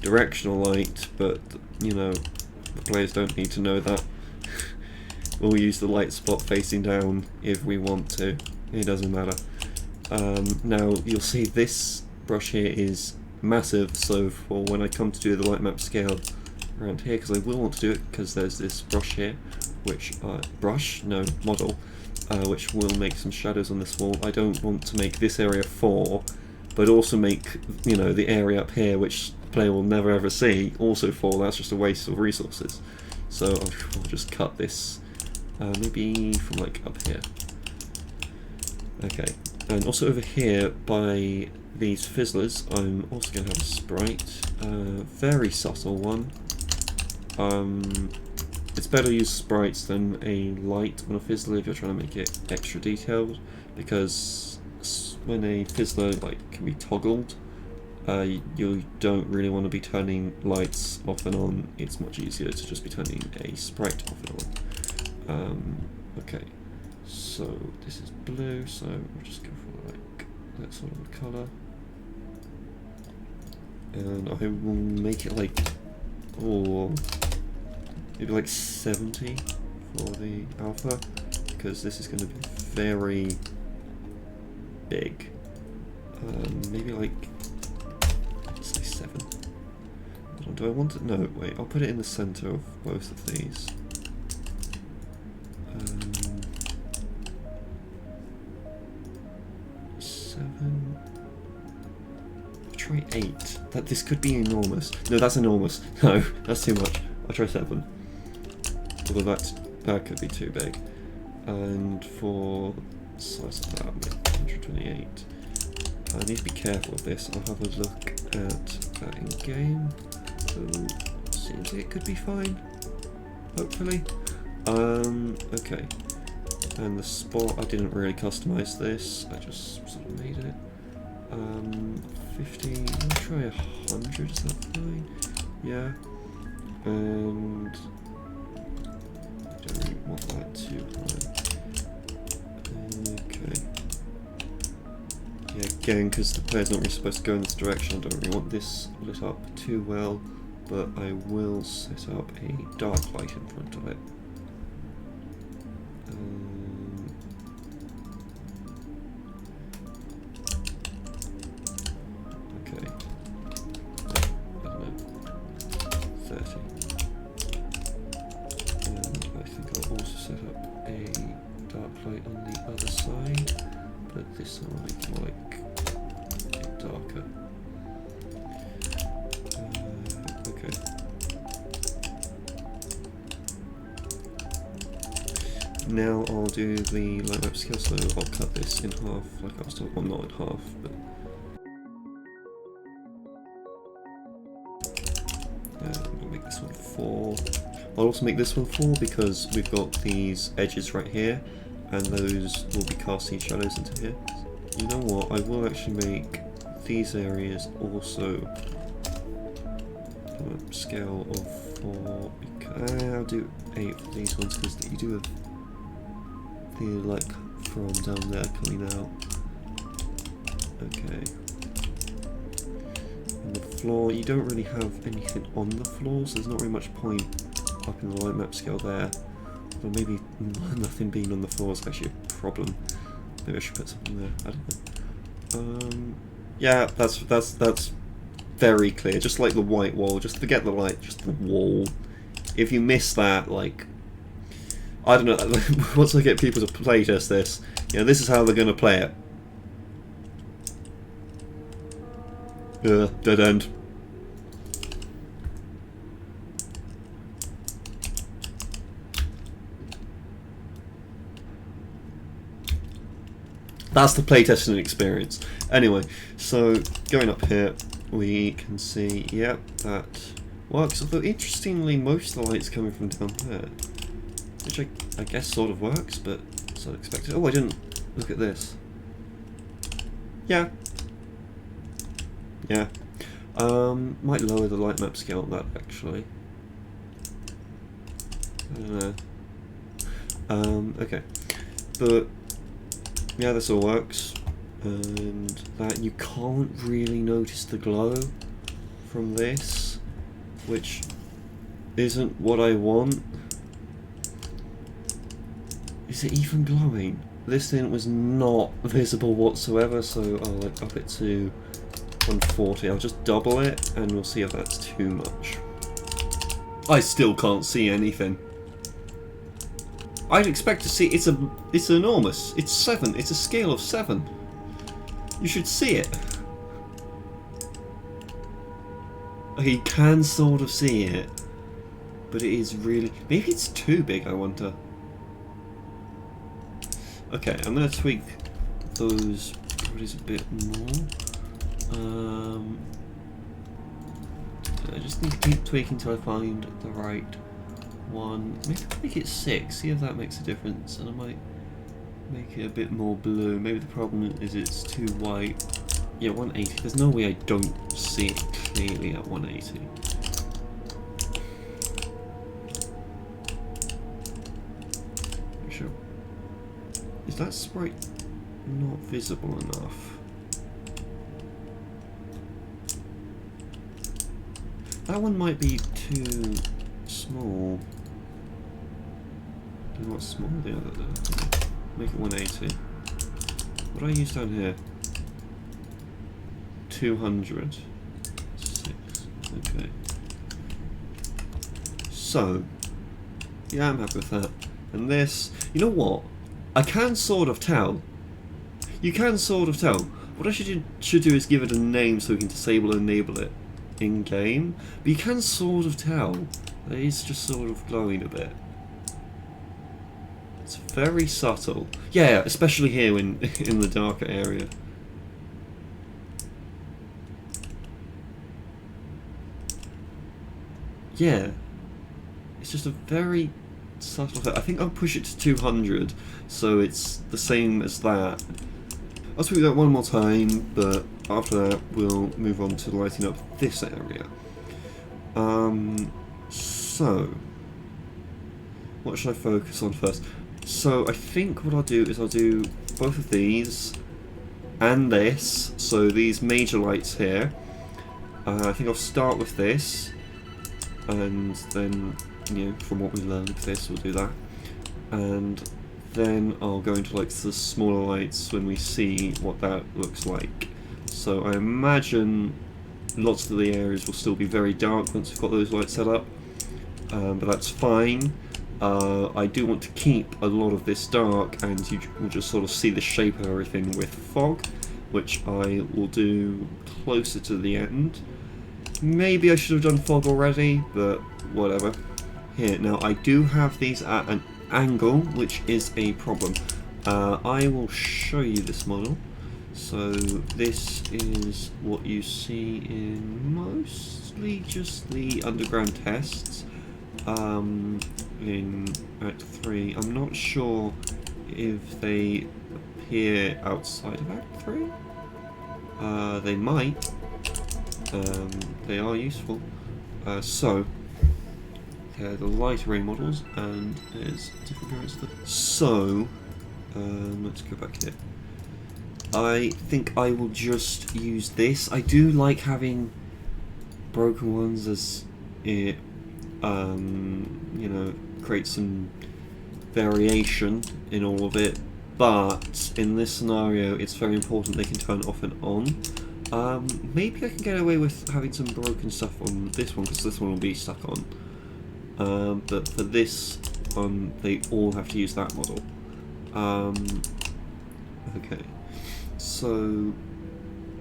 directional light, but you know, the players don't need to know that. We'll use the light spot facing down if we want to. It doesn't matter. Now you'll see this brush here is massive, so for when I come to do the light map scale around here, because I will want to do it because there's this brush here, which model, which will make some shadows on this wall. I don't want to make this area 4, but also make, you know, the area up here, which the player will never ever see, also 4. That's just a waste of resources. So I'll just cut this maybe from like up here. Okay, and also over here by these fizzlers, I'm also going to have a sprite, very subtle one. It's better to use sprites than a light on a fizzler if you're trying to make it extra detailed, because when a fizzler like can be toggled, you don't really want to be turning lights off and on. It's much easier to just be turning a sprite off and on. Okay, so this is blue, so we'll just go for like that sort of colour. And I will make it like, maybe like 70 for the alpha, because this is going to be very big. Maybe like, let's say 7. Do I want it? No, wait, I'll put it in the centre of both of these. 7. Try 8. This could be enormous. No, that's enormous. No, that's too much. I'll try 7. Although that could be too big. And for size of that, 128. I need to be careful of this. I'll have a look at that in game. So seems like it could be fine. Hopefully. Okay. And the spot, I didn't really customize this. I just sort of made it. 50. I'll try 100. Is that fine? Yeah. And I don't really want that too high. Okay. Yeah, again, because the player's not really supposed to go in this direction, I don't really want this lit up too well, but I will set up a dark light in front of it. Okay. I don't know. 30. And I think I'll also set up a dark light on the other side, but this one will make more like darker. Okay. Now I'll do the light map scale, so I'll cut this in half, like I was talking, well not in half, but I'll make this one 4. I'll also make this one 4 because we've got these edges right here, and those will be casting shadows into here. You know what, I will actually make these areas also on a scale of 4, I'll do 8 for these ones because you do have the light from down there coming out. Okay. And the floor, you don't really have anything on the floor, so there's not really much point up in the light map scale there. Or maybe nothing being on the floor is actually a problem. Maybe I should put something there. I don't know. Yeah, that's very clear. Just like the white wall. Just forget the light. Just the wall. If you miss that, like, I don't know. Once I get people to playtest this, you know, this is how they're going to play it. Dead end. That's the playtesting experience. Anyway, so going up here, we can see, yep, that works. Although interestingly, most of the light's coming from down there, which I guess sort of works, but it's unexpected. Oh, I didn't look at this. Yeah. Yeah. Might lower the light map scale on that actually. I don't know. Okay. But yeah, this all works. And that you can't really notice the glow from this, which isn't what I want. Is it even glowing? This thing was not visible whatsoever, so I'll like up it to 140. I'll just double it and we'll see if that's too much. I still can't see anything. I'd expect to see it's enormous. It's 7. It's a scale of 7. You should see it. Okay, you can sort of see it, but it is really, maybe it's too big, I wonder. Okay, I'm gonna tweak those properties a bit more. I just need to keep tweaking till I find the right one. Maybe I'll make it 6, see if that makes a difference, and I might make it a bit more blue. Maybe the problem is it's too white. Yeah, 180. There's no way I don't see it clearly at 180. Sure. Is that sprite not visible enough? That one might be too small. What's small the other though? Make it 180. What do I use down here? 200. 6. Okay. So, yeah, I'm happy with that. And this, you know what? I can sort of tell. You can sort of tell. What I should do is give it a name so we can disable and enable it in game. But you can sort of tell that it's just sort of glowing a bit. It's very subtle. Yeah, especially here in the darker area. Yeah. It's just a very subtle effect. I think I'll push it to 200 so it's the same as that. I'll tweak that one more time, but after that we'll move on to lighting up this area. So what should I focus on first? So I think what I'll do is I'll do both of these and this, so these major lights here. I think I'll start with this, and then, you know, from what we learned with this, we'll do that. And then I'll go into like the smaller lights when we see what that looks like. So I imagine lots of the areas will still be very dark once we've got those lights set up, but that's fine. I do want to keep a lot of this dark, and you will just sort of see the shape of everything with fog, which I will do closer to the end. Maybe I should have done fog already, but whatever. Here, now I do have these at an angle, which is a problem. I will show you this model. So this is what you see in mostly just the underground tests. In Act 3. I'm not sure if they appear outside of Act 3. They might. They are useful. So, they're the light array models, and there's different variants of them. So, let's go back here. I think I will just use this. I do like having broken ones as it, you know, creates some variation in all of it. But in this scenario, it's very important they can turn off and on. Maybe I can get away with having some broken stuff on this one, because this one will be stuck on. But for this one, they all have to use that model. Okay, so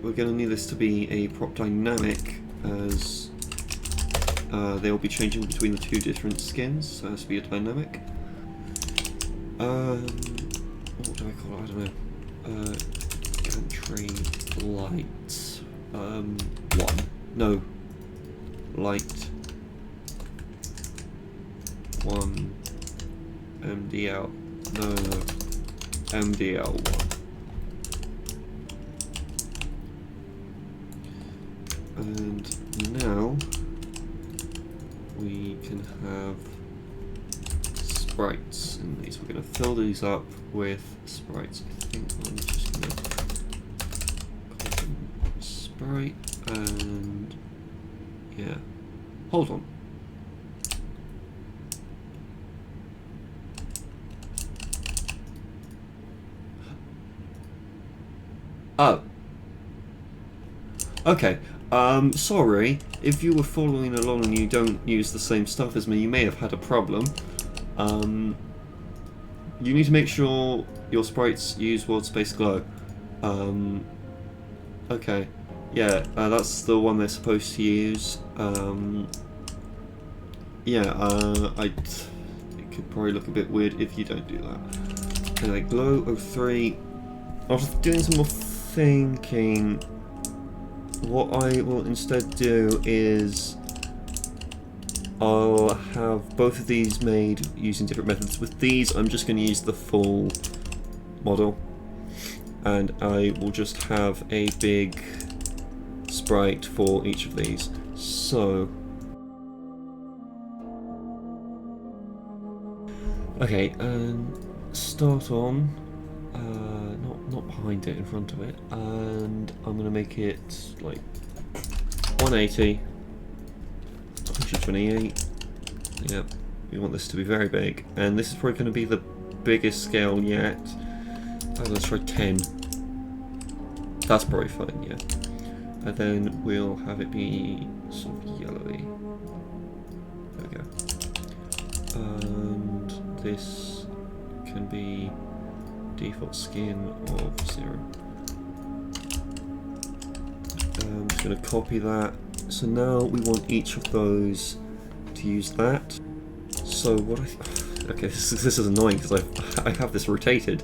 we're going to need this to be a prop dynamic, as they'll be changing between the two different skins, so it has to be a dynamic. What do I call it? I don't know. Gantry light. 1. No. Light. 1. MDL. No. MDL 1. And now we can have sprites in these. We're going to fill these up with sprites. I think I'm just going to call them sprite, and yeah. Hold on. Oh. Okay. Sorry. If you were following along and you don't use the same stuff as me, you may have had a problem. You need to make sure your sprites use world space glow. Okay. Yeah, that's the one they're supposed to use. Yeah, it could probably look a bit weird if you don't do that. Anyway, glow 03. After doing some more thinking, what I will instead do is I'll have both of these made using different methods. With these, I'm just going to use the full model, and I will just have a big sprite for each of these. So, okay, and start on, not behind it, in front of it, and I'm going to make it like 180. 128. Yep, we want this to be very big, and this is probably going to be the biggest scale yet. Let's try 10. That's probably fine, yeah. And then we'll have it be sort of yellowy. There we go. And this can be default skin of 0. I'm just going to copy that. So now we want each of those to use that. So what okay, this is annoying because I have this rotated.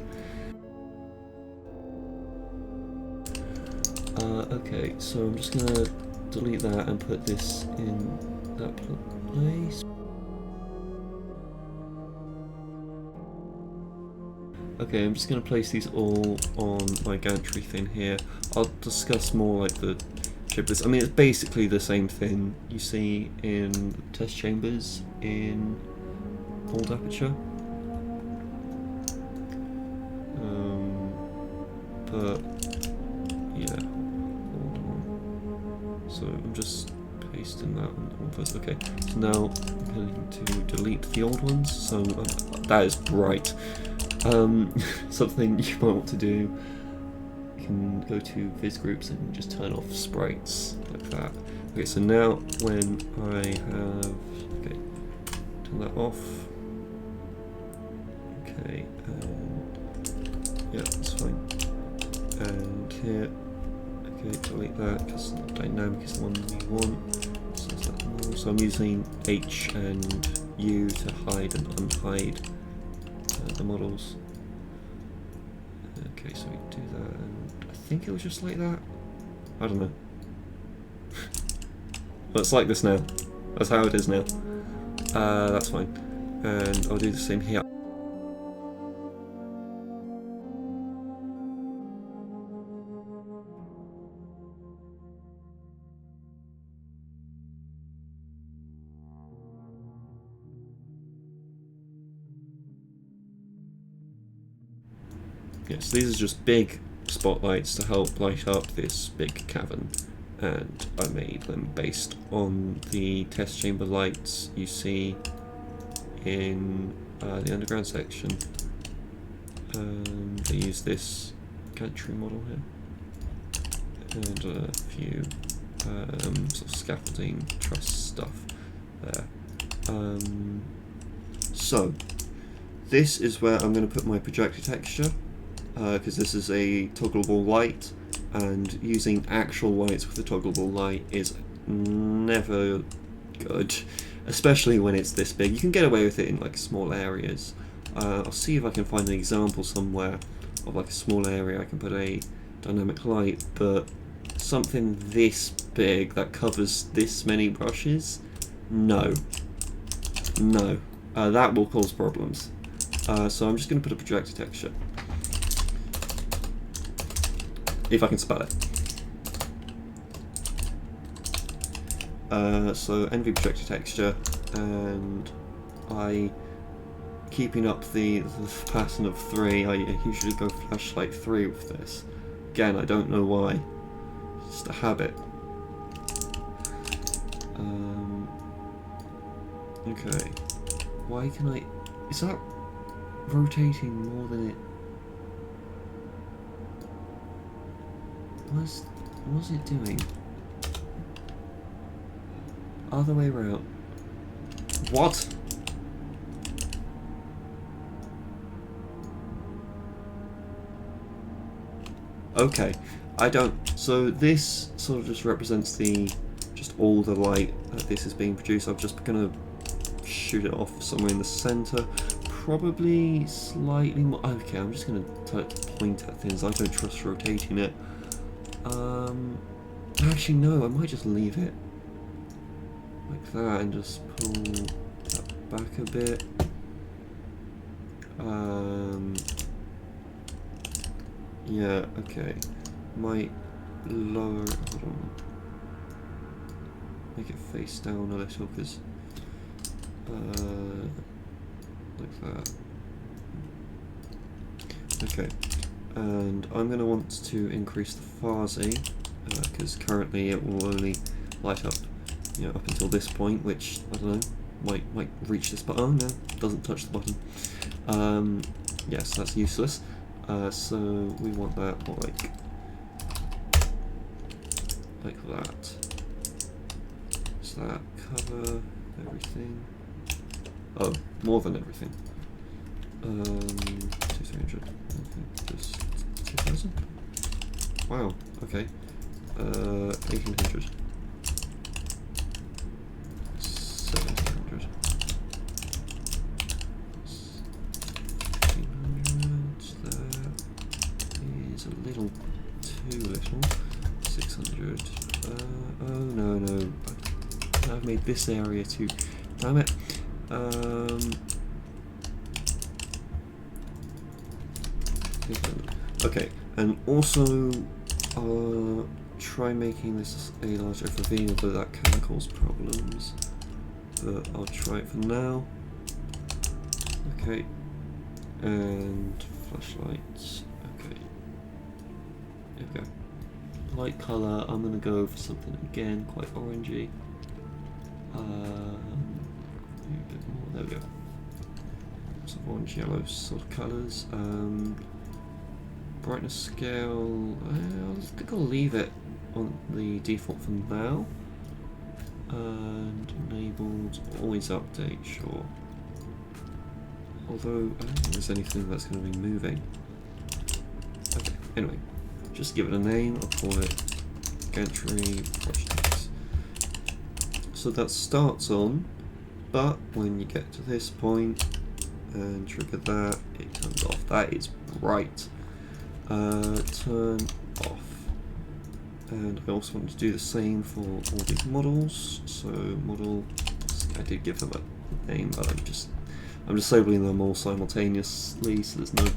Okay, so I'm just gonna delete that and put this in that place. Okay, I'm just gonna place these all on my gantry thing here. I'll discuss more like the chiplets. I mean, it's basically the same thing you see in the test chambers in old aperture. But yeah, hold on. So I'm just pasting that on all those. Okay, so now I'm going to delete the old ones. So that is bright. Something you might want to do. You can go to Viz groups and just turn off sprites like that. Okay, so now when I have, okay, turn that off. Okay, yeah, that's fine. And here, okay, delete that because dynamic is the one we want. So I'm using H and U to hide and unhide the models. Okay, so we do that, and I think it was just like that. I don't know. Well, it's like this now. That's how it is now. That's fine. And I'll do the same here. Yeah, so these are just big spotlights to help light up this big cavern, and I made them based on the test chamber lights you see in the underground section. They use this Gantry model here, and a few sort of scaffolding truss stuff there. So this is where I'm going to put my projector texture, because this is a toggleable light, and using actual lights with a toggleable light is never good, especially when it's this big. You can get away with it in like small areas. I'll see if I can find an example somewhere of like a small area I can put a dynamic light, but something this big that covers this many brushes, no, that will cause problems. So I'm just going to put a projector texture, if I can spell it. So NV projector texture, and keeping up the pattern of 3, I usually go flashlight 3 with this. Again, I don't know why, it's just a habit. Okay, why can I, is that rotating more than it, what's it doing? Other way around. What? Okay, I don't, so this sort of just represents just all the light that this is being produced. I'm just gonna shoot it off somewhere in the center, probably slightly more. Okay, I'm just gonna point at things. I don't trust rotating it. Actually no, I might just leave it like that and just pull that back a bit. Yeah, okay. Might lower it, hold on. Make it face down a little, because like that. Okay, and I'm going to want to increase the Farsi, because currently it will only light up, you know, up until this point, which I don't know, might reach this button. Oh no, doesn't touch the button. Yes, that's useless. So we want that more like that. Does that cover everything? Oh, more than everything. 2300. Okay, just 2000. Wow. Okay. 1800. 1700. 1800. That is a little too little. 600. Oh no. I've made this area too. Damn it. Okay, and also try making this a larger FOV, although that can cause problems. But I'll try it for now. Okay, and flashlights. Okay, there we go. Light color. I'm gonna go for something again quite orangey. A bit more. There we go. Some orange yellow sort of colours. Brightness scale, I think I'll leave it on the default for now. And enabled always update, sure. Although I don't think there's anything that's going to be moving. Okay, anyway, just give it a name. I'll call it Gantry Project. So that starts on, but when you get to this point and trigger that, it turns off. That is bright. Turn off. And I also want to do the same for all these models. So model, I did give them a name, but I'm disabling them all simultaneously, so there's no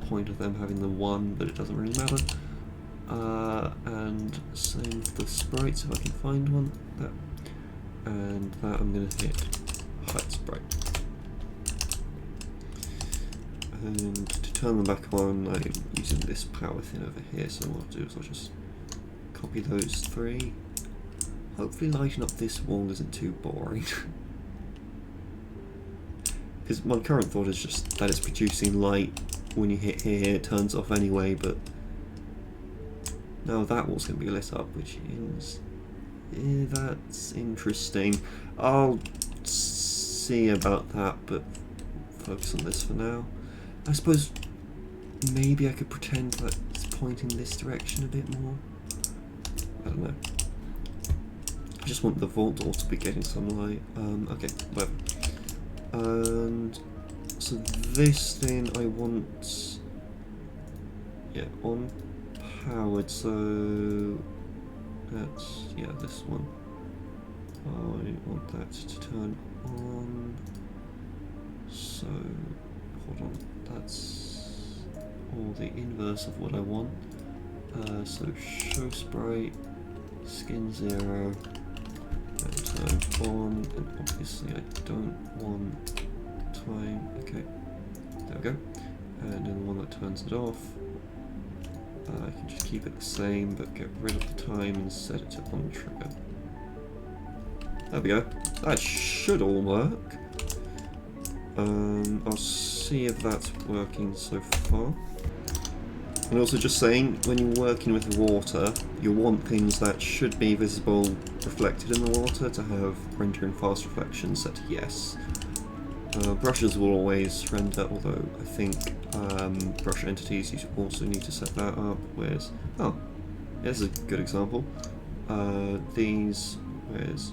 point of them having the one, but it doesn't really matter. And same for the sprites if I can find one. That, and that I'm going to hit height sprite. And to turn them back on, I'm using this power thing over here, so what I'll do is I'll just copy those 3. Hopefully lighting up this wall isn't too boring. Because my current thought is just that it's producing light when you hit here, it turns off anyway, but now that wall's going to be lit up, which is... that's interesting. I'll see about that, but focus on this for now. I suppose maybe I could pretend that it's pointing this direction a bit more. I don't know. I just want the vault door to be getting some light. Okay, whatever. And so this thing I want, yeah, on powered. So that's, yeah, this one. I want that to turn on. So hold on, that's all the inverse of what I want. So show sprite, skin 0, and turn on, and obviously I don't want time. Okay, there we go. And then the one that turns it off, I can just keep it the same but get rid of the time and set it to on trigger. There we go. That should all work. I'll see if that's working so far. And also just saying, when you're working with water, you want things that should be visible reflected in the water to have render and fast reflection set to yes. Brushes will always render, although I think brush entities you also need to set that up. Where's, oh, here's a good example. These, where's,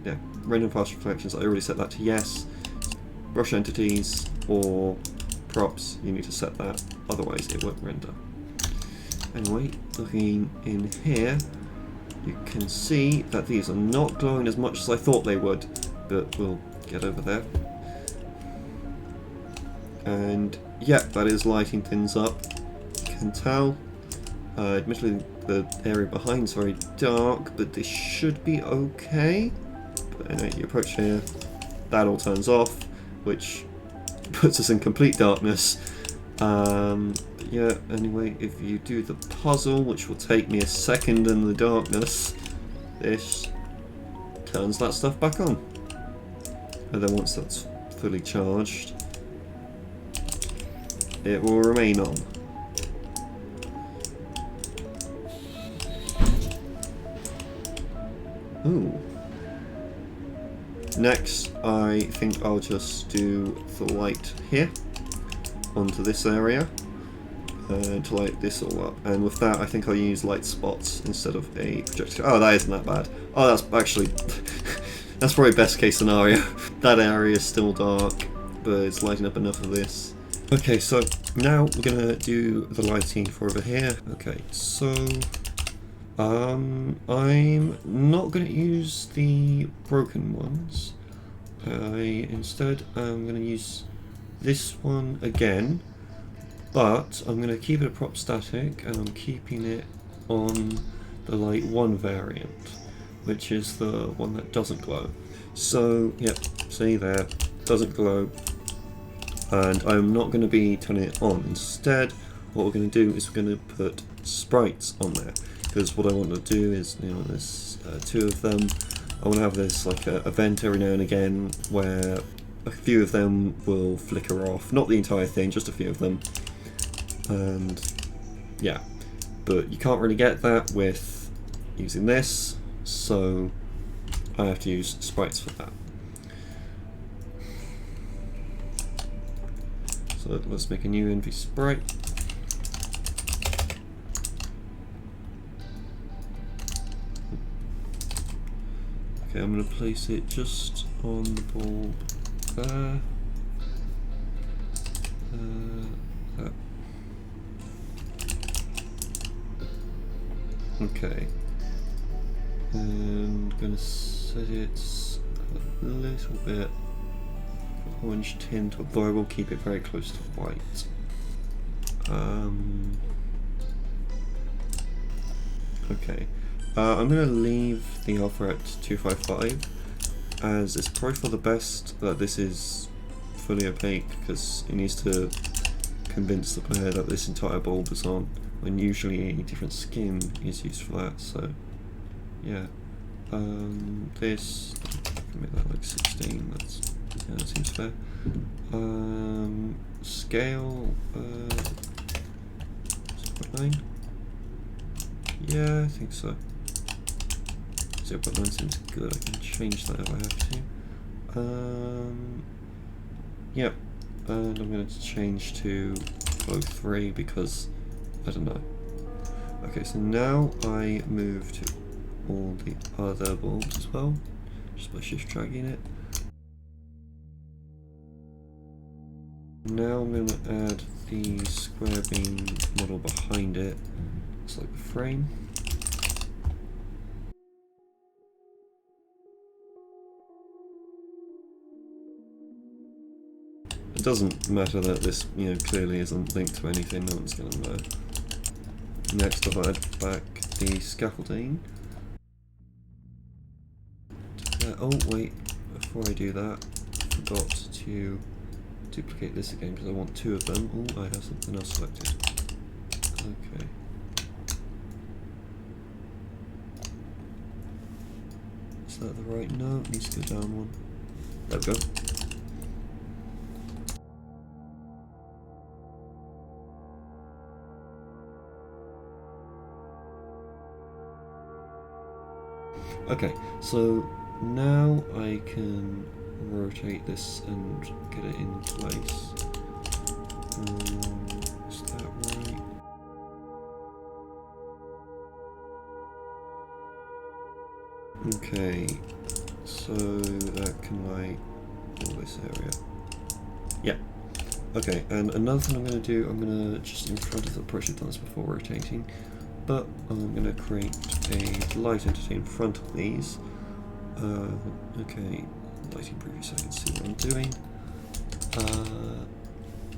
yeah, render and fast reflections, I already set that to yes. Brush entities or props, you need to set that, otherwise it won't render. Anyway, looking in here, you can see that these are not glowing as much as I thought they would, but we'll get over there. And yeah, that is lighting things up, you can tell. Admittedly the area behind is very dark, but this should be okay. But anyway, you approach here, that all turns off, which puts us in complete darkness. But yeah, anyway, if you do the puzzle, which will take me a second in the darkness, this turns that stuff back on. And then once that's fully charged, it will remain on. Ooh. Next, I think I'll just do the light here onto this area to light this all up. And with that, I think I'll use light spots instead of a projector. Oh, that isn't that bad. Oh, that's actually that's probably best case scenario. That area is still dark, but it's lighting up enough of this. Okay, so now we're gonna do the lighting for over here. Okay, so I'm not going to use the broken ones. Instead I'm going to use this one again, but I'm going to keep it a prop static and I'm keeping it on the light 1 variant, which is the one that doesn't glow. So yep, see there, doesn't glow, and I'm not going to be turning it on. Instead, what we're going to do is we're going to put sprites on there. Because what I want to do is, you know, there's 2 of them. I want to have this like a event every now and again where a few of them will flicker off. Not the entire thing, just a few of them. And yeah, but you can't really get that with using this, so I have to use sprites for that. So let's make a new NV sprite. Okay, I'm going to place it just on the bulb there. That. Okay. And I'm going to set it a little bit orange tint, although I will keep it very close to white. Okay. I'm going to leave the alpha at 255, as it's probably for the best that this is fully opaque, because it needs to convince the player that this entire bulb is on, when usually a different skin is used for that, so yeah. This, I can make that like 16, that seems fair. Scale, 0.9? Yeah, I think so. 0.9 seems good, I can change that if I have to. Yep, and I'm going to change to 03 because, I don't know. Okay, so now I move to all the other bulbs as well, just by shift dragging it. Now I'm going to add the square beam model behind it. It's like the frame. It doesn't matter that this, clearly isn't linked to anything, no one's going to know. Next I'll add back the scaffolding. Oh wait, before I do that, I forgot to duplicate this again because I want two of them. Oh, I have something else selected. Okay. Is that the right? No, it needs to go down one. There we go. Okay, so now I can rotate this and get it in place. Is that right? Okay, so that can light all this area. Yeah. Okay, and another thing I'm going to do, I'm going to just in front of the brush, I've done this before rotating, but I'm going to create a light entity in front of these. Okay, lighting preview so I can see what I'm doing.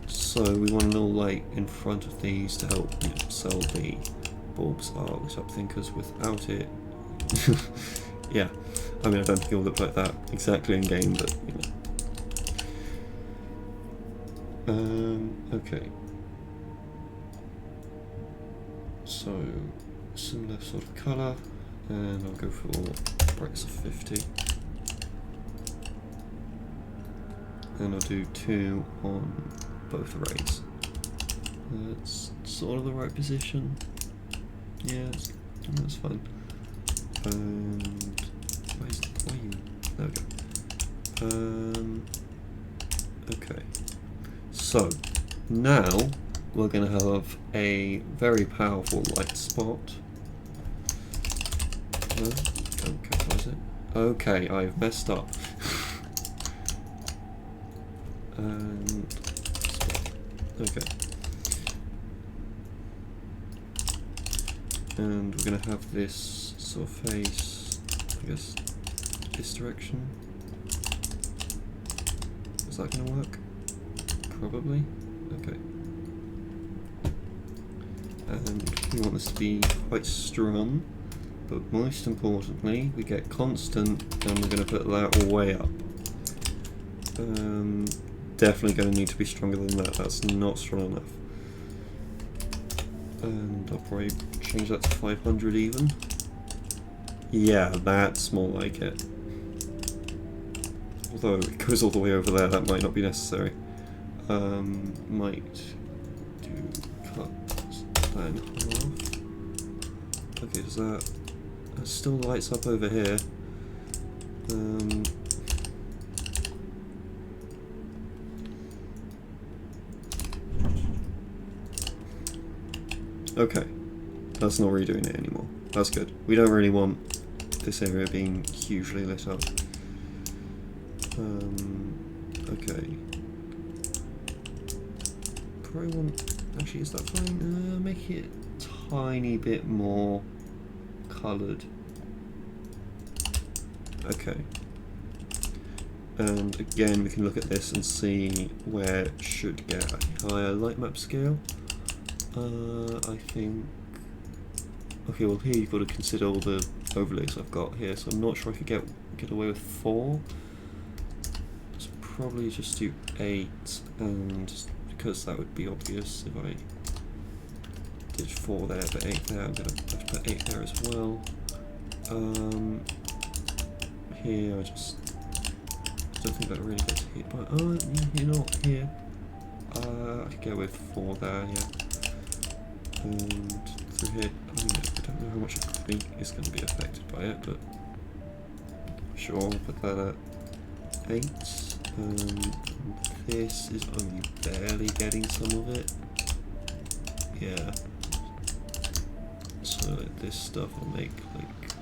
So we want a little light in front of these to help sell the bulbs art type thing, because without it, yeah, I mean I don't think it'll look like that exactly in game, but okay. So similar sort of colour, and I'll go for brightness of 50. And I'll do 2 on both arrays. That's sort of the right position. Yeah, that's fine. And where's the point? There we go. Okay. So now we're going to have a very powerful light spot. Don't capitalize it. Okay, I've messed up. And okay. And we're going to have this sort of face, I guess, this direction. Is that going to work? Probably. Okay. And we want this to be quite strong, but most importantly, we get constant, and we're going to put that way up. Definitely going to need to be stronger than that. That's not strong enough. And I'll probably change that to 500 even. Yeah, that's more like it. Although it goes all the way over there, that might not be necessary. Might do cut that in half. Okay, does that still lights up over here? Okay, that's not redoing it anymore. That's good. We don't really want this area being hugely lit up. Okay. Probably want... Actually, is that fine? Make it a tiny bit more coloured. Okay. And again, we can look at this and see where it should get a higher light map scale. I think... Okay, well here you've got to consider all the overlays I've got here, so I'm not sure I could get away with 4. Let's probably just do 8 and because that would be obvious if I did 4 there but 8 there. I'm going to have to put 8 there as well. Here I just don't think that really gets hit by. Oh, yeah, you know what? Here. I could go with 4 there, yeah. And through here, I don't know how much it is going to be affected by it, but sure, I'll put that at 8. This is only barely getting some of it. Yeah. So this stuff will make like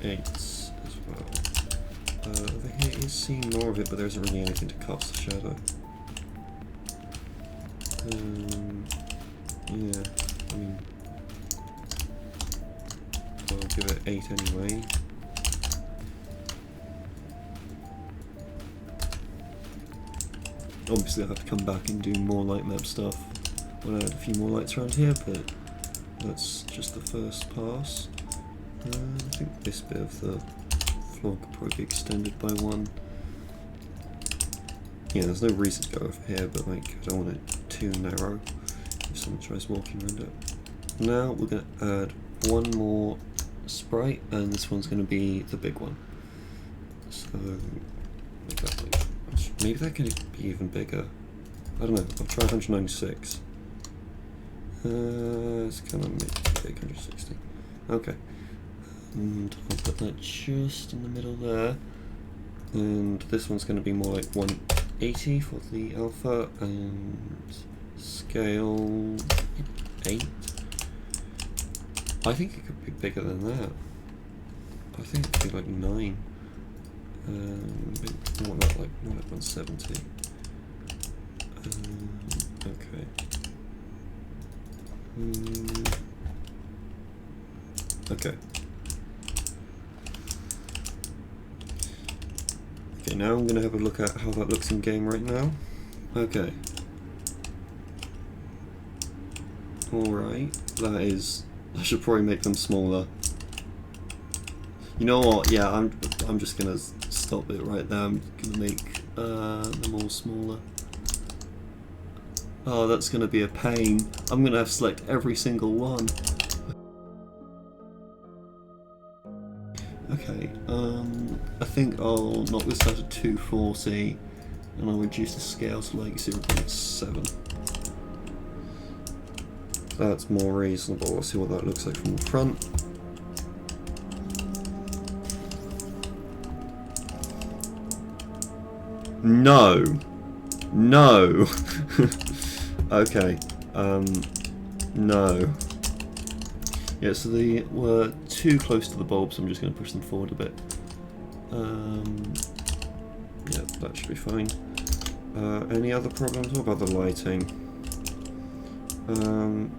8s as well. Over here is seeing more of it, but there isn't really anything to cast the shadow. Yeah, I mean, I'll give it 8 anyway. Obviously I'll have to come back and do more light map stuff when I add a few more lights around here, but that's just the first pass. I think this bit of the floor could probably be extended by 1. Yeah, there's no reason to go over here, but like I don't want it too narrow if someone tries walking around it. Now we're going to add 1 more sprite, and this one's going to be the big one. So make that like, maybe that can be even bigger. I don't know. I'll try 196. It's kind of big, 160. Okay. And I'll put that just in the middle there. And this one's going to be more like 180 for the alpha, and scale 8. I think it could be bigger than that. I think it could be like 9. More like 170. Okay. Okay. Okay, now I'm going to have a look at how that looks in game right now. Okay. Alright, that is... I should probably make them smaller. You know what, yeah, I'm just going to stop it right there. I'm going to make them all smaller. Oh, that's going to be a pain. I'm going to have to select every single one. Okay, I think I'll knock this down to 240 and I'll reduce the scale to like 0.7. That's more reasonable. Let's see what that looks like from the front. No! No! Okay, no. Yeah, so they were too close to the bulb, so I'm just going to push them forward a bit. Yeah, that should be fine. Any other problems? What about the lighting? You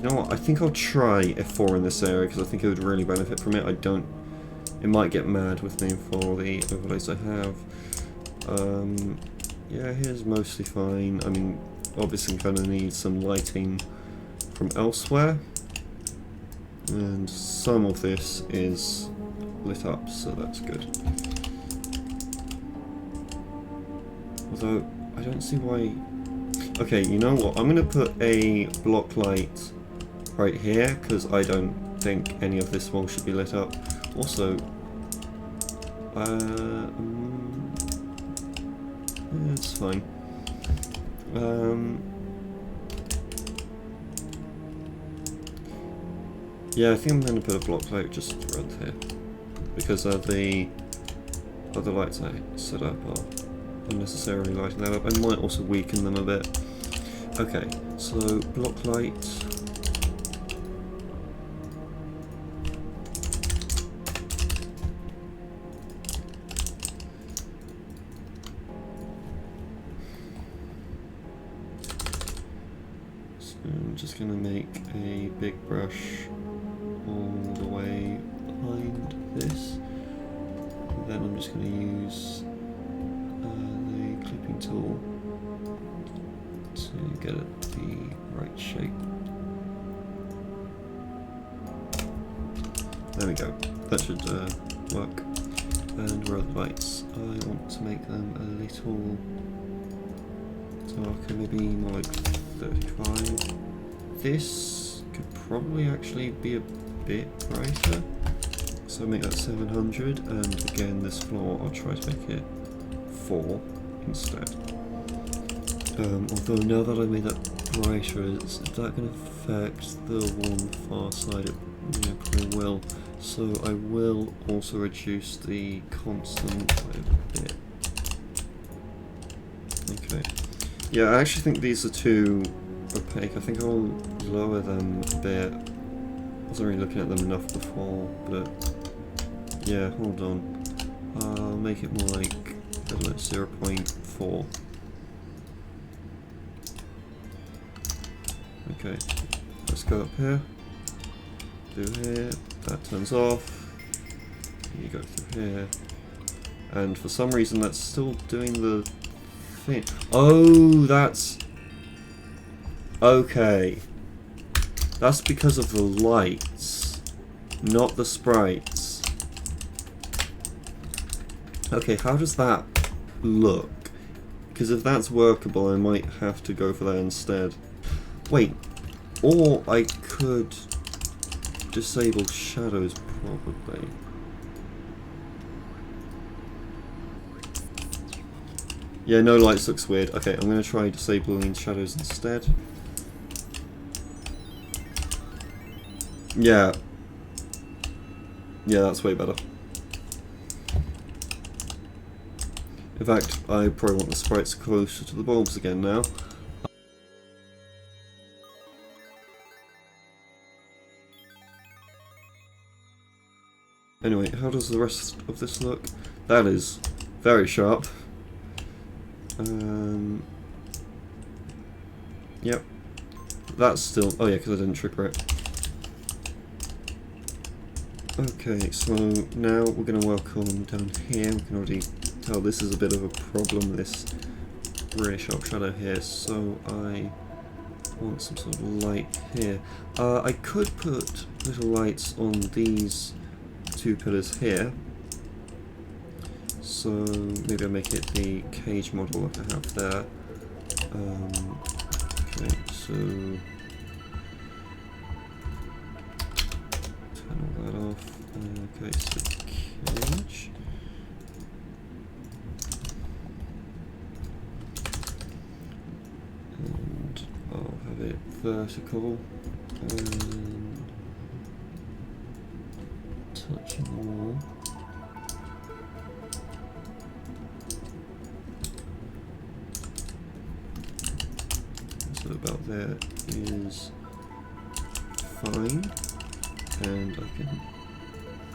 know what, I think I'll try F4 in this area, because I think it would really benefit from it. It might get mad with me for the overlays I have. Yeah, here's mostly fine. I mean, obviously I'm going to need some lighting from elsewhere. And some of this is lit up, so that's good. Although, I don't see why... Okay, you know what? I'm going to put a block light right here, because I don't think any of this wall should be lit up. Also, yeah, it's fine. Yeah, I think I'm going to put a block light just around here, because the other lights I set up are unnecessarily lighting that up. I might also weaken them a bit. Okay, so block light. So I'm just going to make a big brush all the way behind this. And then I'm just going to use the clipping tool to get it the right shape. There we go. That should work. And where are the lights? I want to make them a little darker, maybe more like 35. This could probably actually be a bit brighter. So make that 700, and again this floor I'll try to make it 4 instead. Although now that I made that brighter, is that going to affect the one far side? Yeah, probably will. So I will also reduce the constant by a bit. Okay. Yeah, I actually think these are too opaque. I think I'll lower them a bit. I wasn't really looking at them enough before, but yeah, hold on. I'll make it more like, I don't know, 0.4. Okay, let's go up here. Do here, that turns off. You go through here. And for some reason that's still doing the thing. Oh, that's... Okay. That's because of the lights, not the sprites. Okay, how does that look? Because if that's workable, I might have to go for that instead. Wait, or I could disable shadows, probably. Yeah, no lights looks weird. Okay, I'm going to try disabling shadows instead. Yeah. Yeah, that's way better. In fact, I probably want the sprites closer to the bulbs again now. Anyway, how does the rest of this look? That is very sharp. Yep. That's still... Oh yeah, because I didn't trigger it. Okay, so now we're going to work on down here. We can already tell this is a bit of a problem, this really sharp shadow here. So I want some sort of light here. I could put little lights on these 2 pillars here. So maybe I'll make it the cage model that I have there. Okay, so turn all that off. Okay, so cage. And I'll have it vertical. And touching the wall. So about there is fine, and I can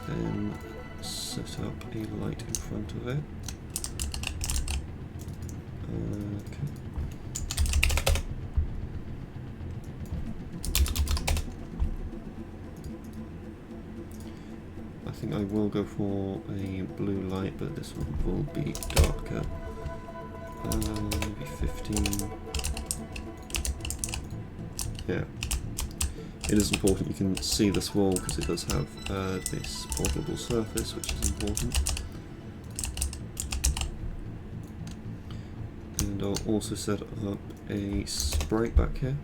then set up a light in front of it. Okay. I think I will go for a blue light, but this one will be darker. Maybe 15. Yeah, it is important you can see this wall because it does have this portable surface, which is important. And I'll also set up a sprite back here.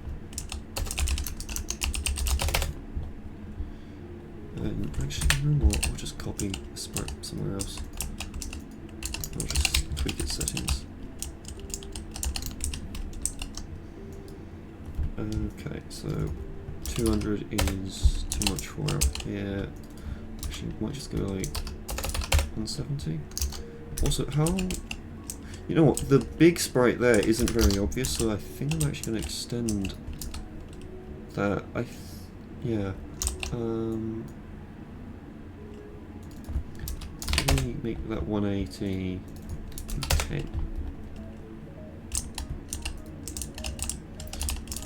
And actually, you know what, I'll just copy the sprite somewhere else. I'll just tweak its settings. Okay, so 200 is too much for out here. Actually, might just go like 170. Also, how... You know what, the big sprite there isn't very obvious, so I think I'm actually going to extend that. Yeah. Let me make that 180 10.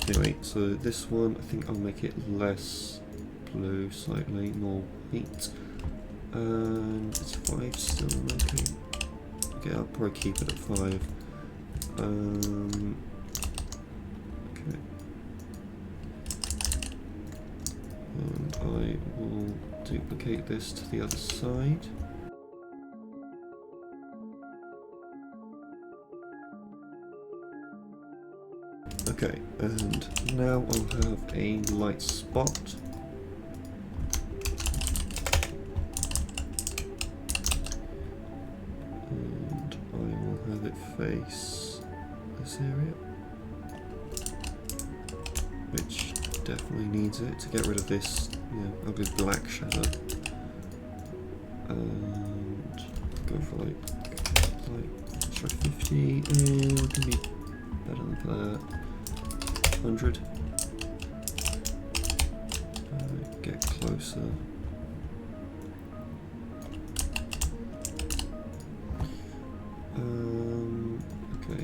Anyway, so this one, I think I'll make it less blue slightly, more white. And is 5 still okay? Okay, I'll probably keep it at 5. Okay. And I will duplicate this to the other side. Okay, and now I'll have a light spot. And I will have it face this area, which definitely needs it to get rid of this ugly black shadow. And go for like let's try 50, and we can be better than that. 100. Get closer. Okay.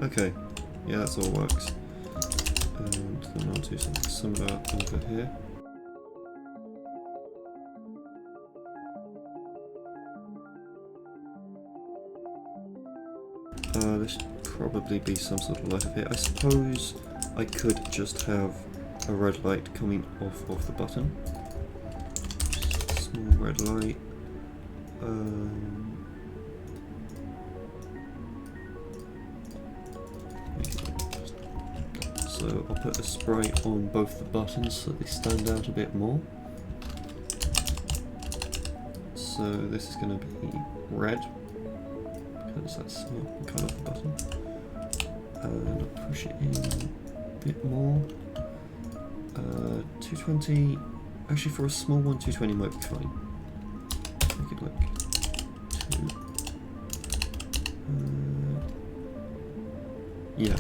Okay, yeah, that's all works. And then I'll do something similar over here. There should probably be some sort of light up here. I suppose I could just have a red light coming off of the button. Just a small red light. So I'll put a Sprite on both the buttons so they stand out a bit more. So this is going to be red, because that's the colour of the button. And I'll push it in a bit more. 220, actually for a small one, 220 might be fine. Make it like 2. Yeah.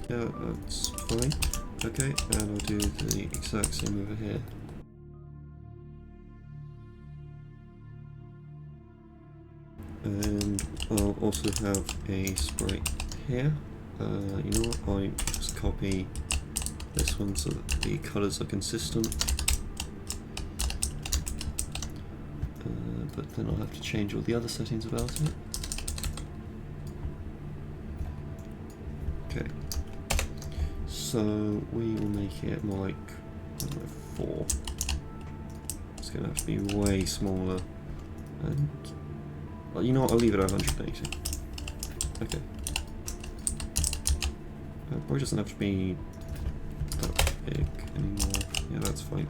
Yeah, that's fine. Okay, and I'll do the exact same over here. And I'll also have a Sprite here. You know what, I just copy this one so that the colours are consistent. But then I'll have to change all the other settings about it. Okay. So we will make it more like, I don't know, 4. It's going to have to be way smaller. And well, you know what? I'll leave it at 180. Okay. Probably doesn't have to be that big anymore. Yeah, that's fine.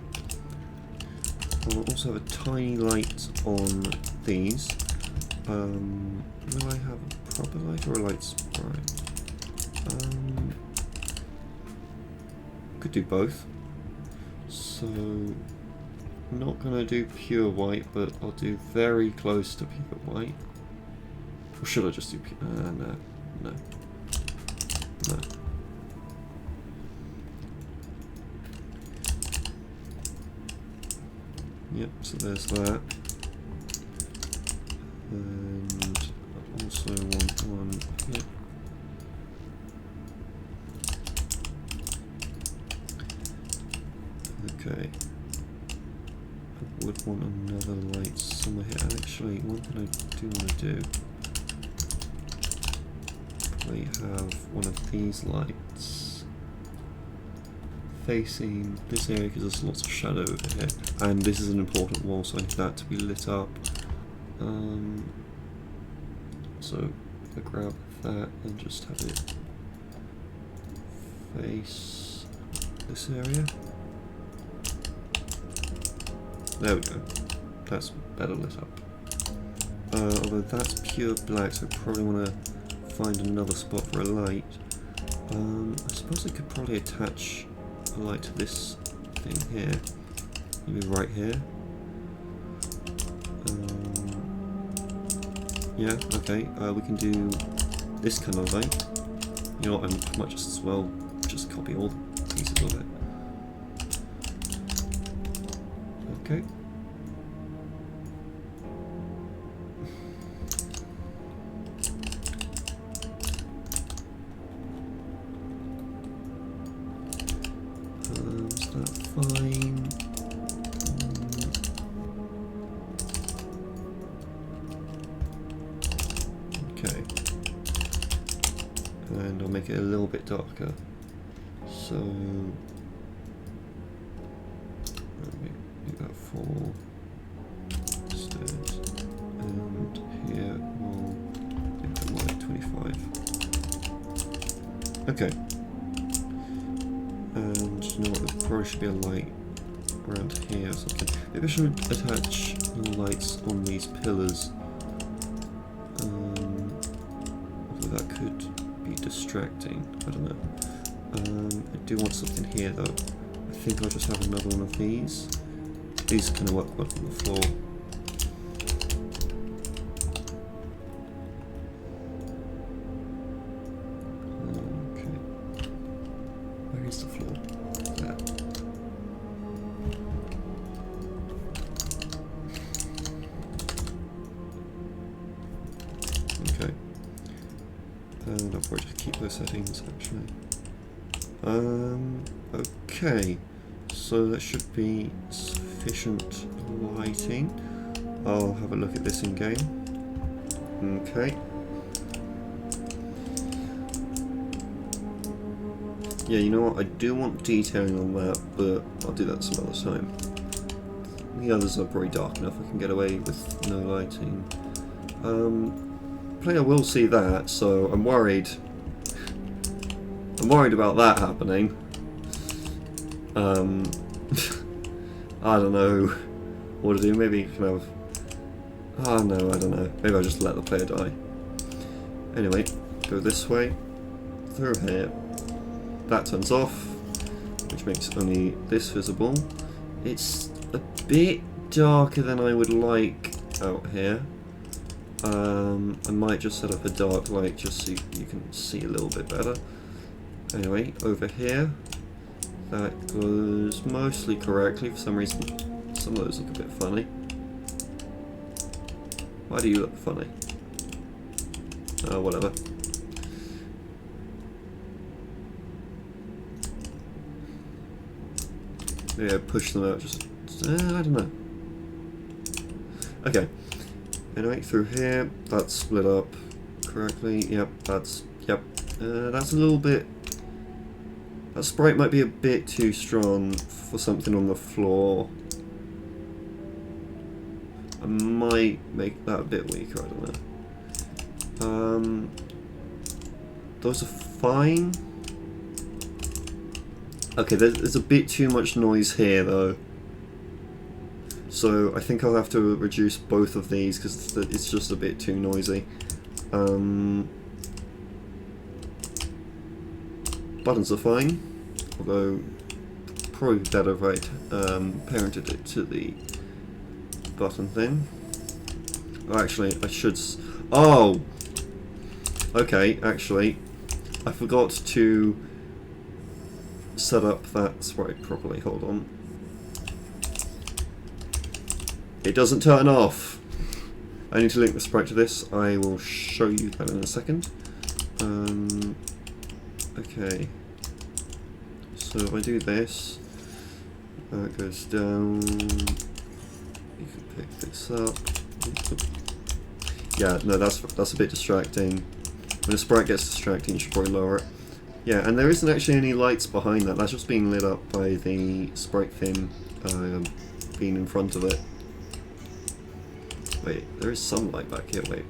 I'll also have a tiny light on these. Will I have a proper light or a light sprite? Could do both. So, I'm not going to do pure white, but I'll do very close to pure white. Or should I just do pure? No. Yep, so there's that. And I also want one here. Okay. I would want another light somewhere here. Actually, one thing I do want to do, probably have one of these lights facing this area because there's lots of shadow over here. And this is an important wall, so I need that to be lit up. So if I grab that and just have it face this area. There we go. That's better lit up. Although that's pure black, so I probably want to find another spot for a light. I suppose I could probably attach a light to this thing here. Maybe right here. Yeah, okay. We can do this kind of light. You know what, I might just as well just copy all the pieces of it. Okay. Is that fine? Okay. And I'll make it a little bit darker. So let me make that 4 stairs, and here we'll make that more like 25. Okay. And you know what, there probably should be a light around here or something. Maybe I should attach lights on these pillars. Although that could be distracting, I don't know. I do want something here though. I think I'll just have another one of these. These kind of work well on the floor. Okay. Where is the floor? There. Okay. And I'll probably just keep those settings actually. Okay. So that should be sufficient lighting. I'll have a look at this in game. Okay. Yeah, you know what? I do want detailing on that, but I'll do that some other time. The others are probably dark enough. I can get away with no lighting. Player will see that, so I'm worried. I'm worried about that happening. I don't know what to do. Maybe you can have... Oh no, I don't know. Maybe I'll just let the player die. Anyway, go this way. Through here. That turns off, which makes only this visible. It's a bit darker than I would like out here. I might just set up a dark light just so you can see a little bit better. Anyway, over here, that goes mostly correctly. For some reason, some of those look a bit funny. Why do you look funny? Oh, whatever. Yeah, push them out, just, I don't know. Okay. Anyway, through here, that's split up correctly. Yep, that's a little bit... That sprite might be a bit too strong for something on the floor. I might make that a bit weaker, I don't know. Those are fine. Okay, there's a bit too much noise here though. So I think I'll have to reduce both of these because it's just a bit too noisy. Buttons are fine, although probably better if I parented it to the button thing. Oh, actually, I should... Oh! Okay, actually, I forgot to set up that sprite properly. Hold on. It doesn't turn off. I need to link the sprite to this. I will show you that in a second. Okay. So if I do this, that goes down. You can pick this up. Yeah, no, that's a bit distracting. When a sprite gets distracting, you should probably lower it. Yeah, and there isn't actually any lights behind that. That's just being lit up by the sprite thing being in front of it. Wait, there is some light back here. Wait,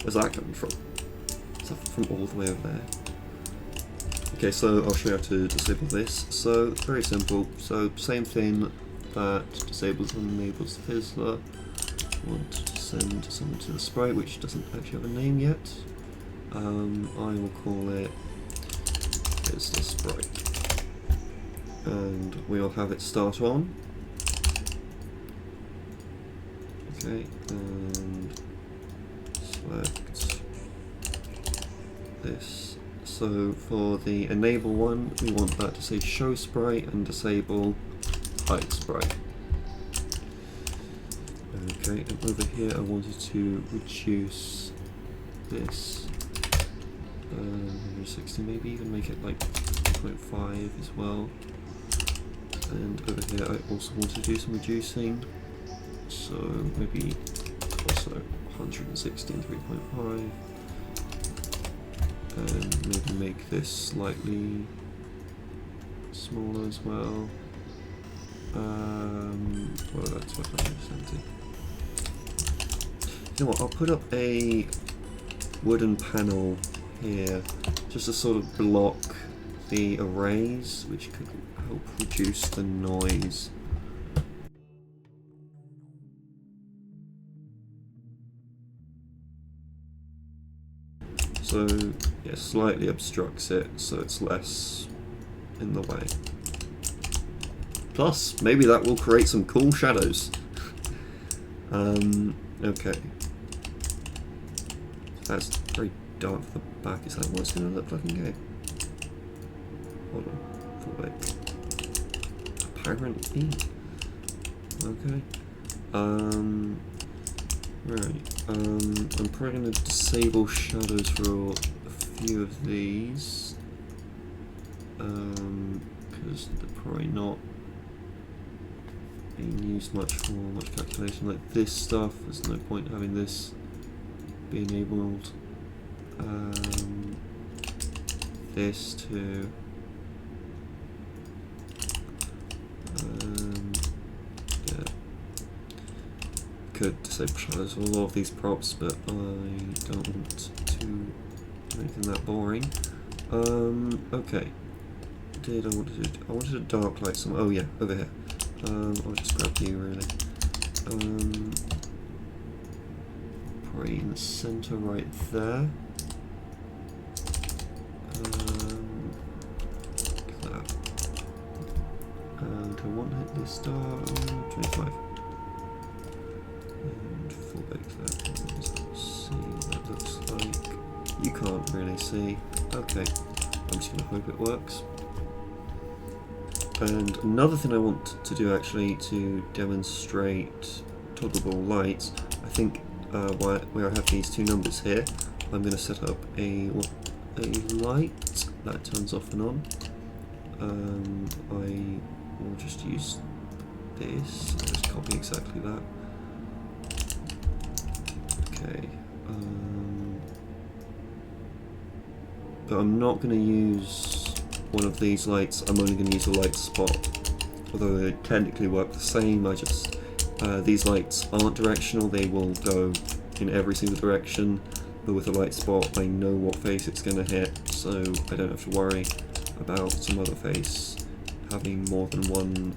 where's that coming from? Is that from all the way over there? Okay, so I'll show you how to disable this. So, very simple. So, same thing that disables and enables the fizzler. Want to send something to the sprite, which doesn't actually have a name yet. I will call it Fizzler Sprite. And we'll have it start on. Okay, and select this. So for the enable one, we want that to say show sprite and disable hide sprite. Okay, and over here I wanted to reduce this 160, maybe even make it like 2.5 as well. And over here I also want to do some reducing. So maybe also 160 and 3.5, and maybe make this slightly smaller as well. Well, that's what I'm empty. You know what? I'll put up a wooden panel here, just to sort of block the arrays, which could help reduce the noise. So, yeah, slightly obstructs it, so it's less in the way. Plus, maybe that will create some cool shadows. Okay. That's very dark for the back. Is that what it's going to look like in game? Hold on. Full bake. Apparently. Okay. Right. I'm probably going to disable shadows for a few of these. Because they're probably not being used much for much calculation. Like this stuff, there's no point having this be enabled. This too. Yeah. Could disable shadows for a lot of these props, but I don't want to do anything that boring. Okay. What did I want to do? I wanted a dark light somewhere. Oh yeah, over here. I'll just grab you really. Probably in the center right there. Like that. And I want to hit this star 25. And full bake that. Let's see what that looks like. You can't really see. Okay. I'm just going to hope it works. And another thing I want to do actually to demonstrate toggleable lights, I think where I have these two numbers here, I'm going to set up a light that turns off and on. I will just use this, I'll just copy exactly that. Okay. But I'm not going to use one of these lights. I'm only going to use a light spot, although they technically work the same. I just these lights aren't directional, they will go in every single direction, but with a light spot I know what face it's going to hit, so I don't have to worry about some other face having more than one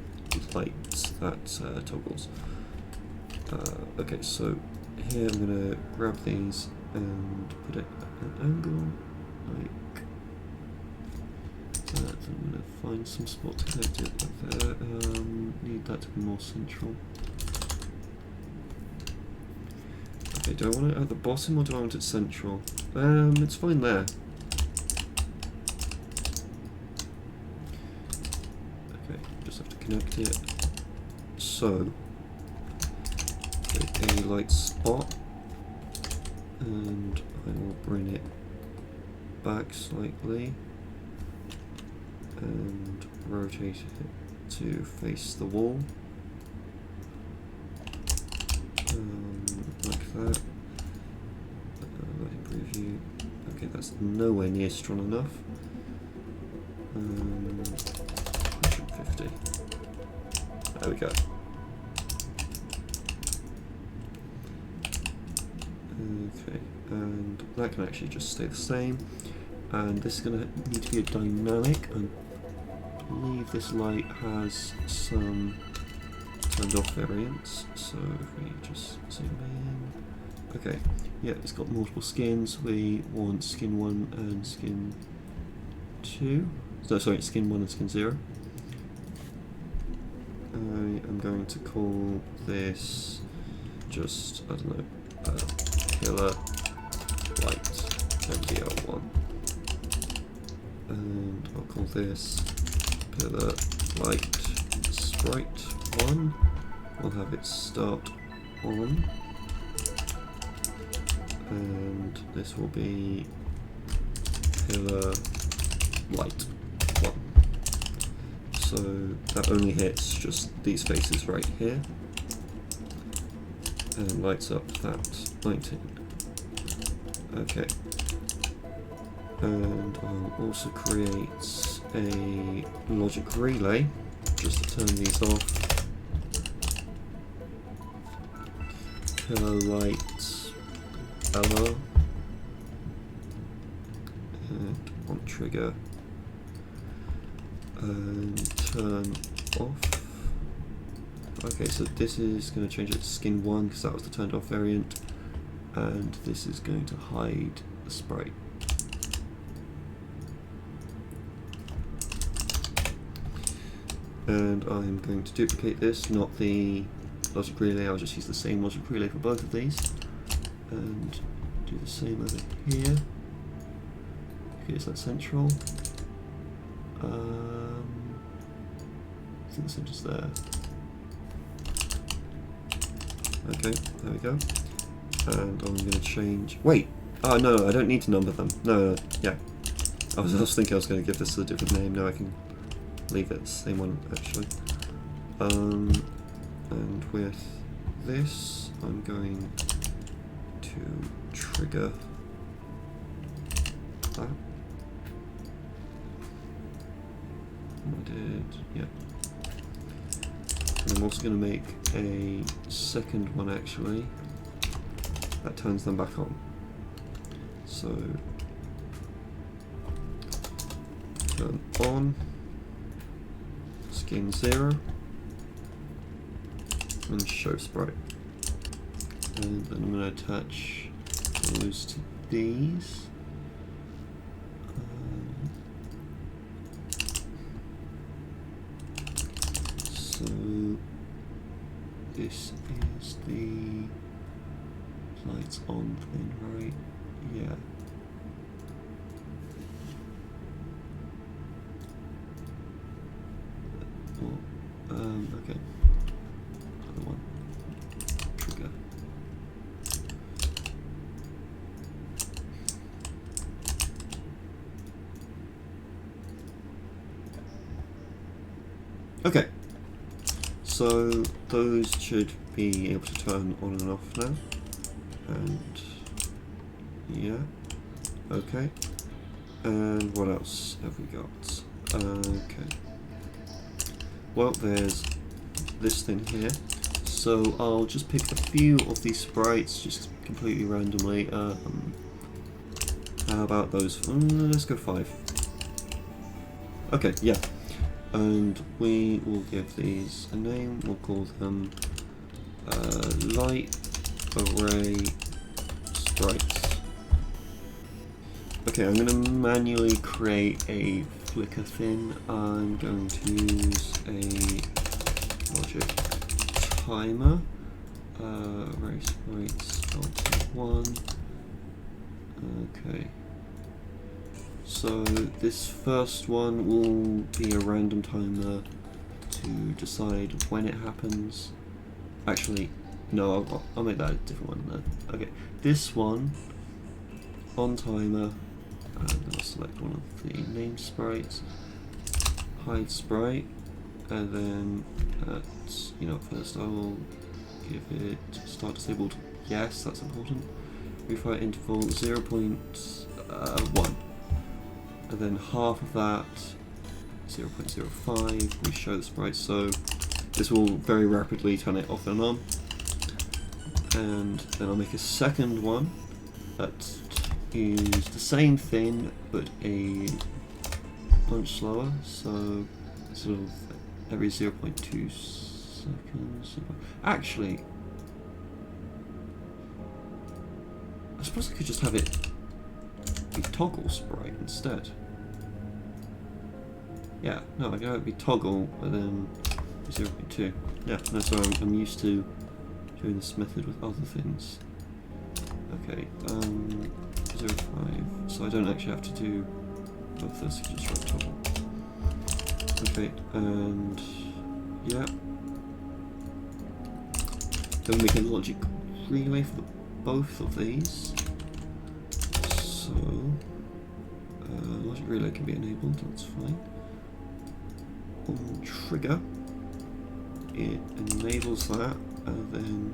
light that toggles. Okay, so here I'm going to grab these and put it at an angle like that. I'm going to find some spot to connect it like there. Need that to be more central. Okay, do I want it at the bottom or do I want it central? It's fine there. Okay, just have to connect it. So, take a light spot and I will bring it back slightly and rotate it to face the wall, like that. Lighting preview. Okay, that's nowhere near strong enough. 150. There we go. Okay, and that can actually just stay the same. And this is going to need to be a dynamic. I believe this light has some turned off variants, so if we just zoom in. Okay, yeah, it's got multiple skins. We want skin 1 and skin 2. No, sorry, skin 1 and skin 0. I'm going to call this just, I don't know, Killer Light MDL1. And I'll call this Pillar Light Sprite 1. We'll have it start on. And this will be Pillar Light 1. So that only hits just these faces right here and lights up that 19. Okay. And I'll also create a logic relay just to turn these off. Pillar light L and on trigger and turn off. Okay, so this is going to change it to skin 1 because that was the turned off variant, and this is going to hide the sprite. And I'm going to duplicate this, not the logic relay, I'll just use the same logic relay for both of these, and do the same over here. Okay, is that central? I think the center's there. Okay, there we go. And I'm going to change... Wait! Oh no, I don't need to number them. No, yeah. I was thinking I was going to give this a different name. No, I can leave it the same one, actually. And with this, I'm going to trigger that. I did, yeah. And I'm also going to make a second one actually that turns them back on. So turn on, skin 0, and show sprite. And then I'm going to attach those to these. So this is the lights on thing, right? Yeah. Okay. Other one. Trigger. Okay. So those should be able to turn on and off now. And yeah, okay. And what else have we got? Okay. Well, there's this thing here. So I'll just pick a few of these sprites, just completely randomly. How about those? Let's go 5. Okay, yeah. And we will give these a name. We'll call them light array sprites. Okay, I'm going to manually create a flicker thin. I'm going to use a logic timer. Array sprites -1. Okay. So this first one will be a random timer to decide when it happens. Actually, no, I'll make that a different one then. Okay, this one on timer, and then I'll select one of the name sprites, hide sprite, and then first I will give it start disabled. Yes, that's important. Refire interval 0.1. And then half of that, 0.05, we show the sprite, so this will very rapidly turn it off and on. And then I'll make a second one that is the same thing, but a bunch slower, so sort of every 0.2 seconds. Actually, I suppose I could just have it be toggle sprite instead. Yeah, no, I can have it be toggle, but then 0.2. Yeah, no, so I'm used to doing this method with other things. Okay, 0.5, so I don't actually have to do both this, you just write toggle. Okay, and yeah. Then we make a logic relay for both of these. So, logic relay can be enabled, that's fine. On trigger, it enables that, and then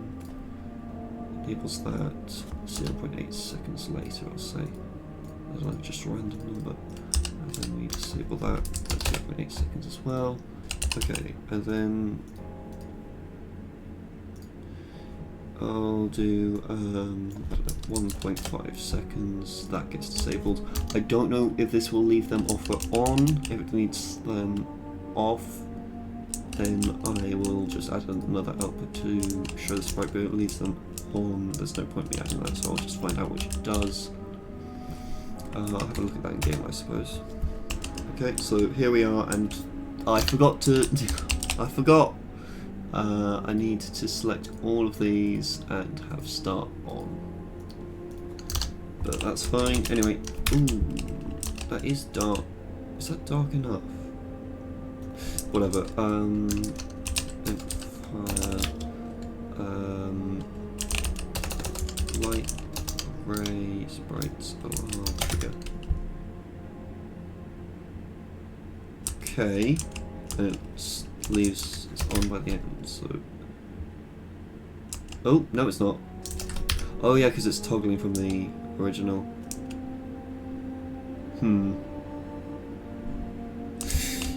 enables that 0.8 seconds later, I'll say. That's like just a random number. And then we disable that. That's 0.8 seconds as well. Okay, and then I'll do 1.5 seconds. That gets disabled. I don't know if this will leave them off or on. If it needs them off, then I will just add another output to show the sprite, but it leaves them on. There's no point in me adding that, so I'll just find out which it does. I'll have a look at that in game, I suppose. Okay, so here we are, and I forgot to. I forgot. I need to select all of these and have start on. But that's fine. Anyway, ooh, that is dark. Is that dark enough? Whatever. Light, ray, sprites, trigger. Okay, and it leaves it's on by the end. So, oh no, it's not. Oh yeah, because it's toggling from the original.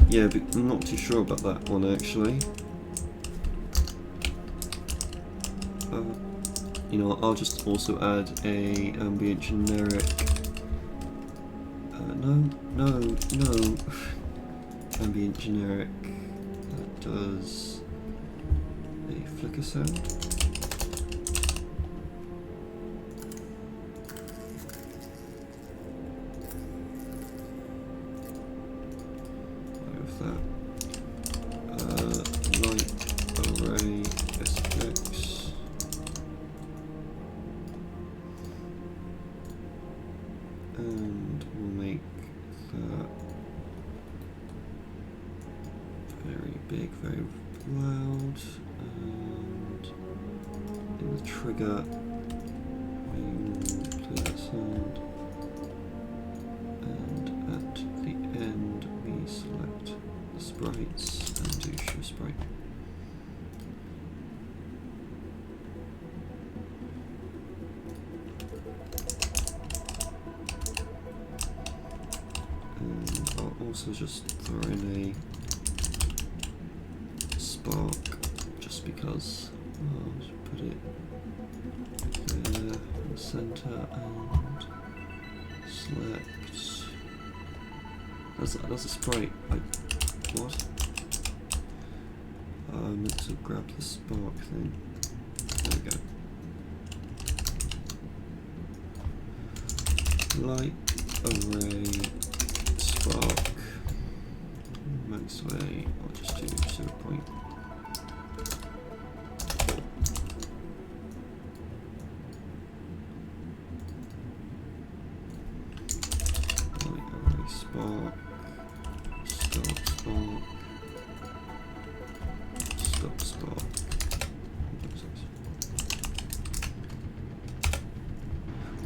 Yeah, but I'm not too sure about that one actually. You know, I'll just also add a ambient generic. No. Ambient generic that does a flicker sound. Light array SPX, and we'll make that very big, very loud, and in the trigger we will play that sound, and at the end we select the sprites and do show sprite. And I'll also just throw in a spark just because. I'll just put it there in the center and select. That's a sprite. What? I meant to grab the spark thing. There we go. Light array spark. Max way. I'll just do 0. Light array spark. Start spark. Stop spark.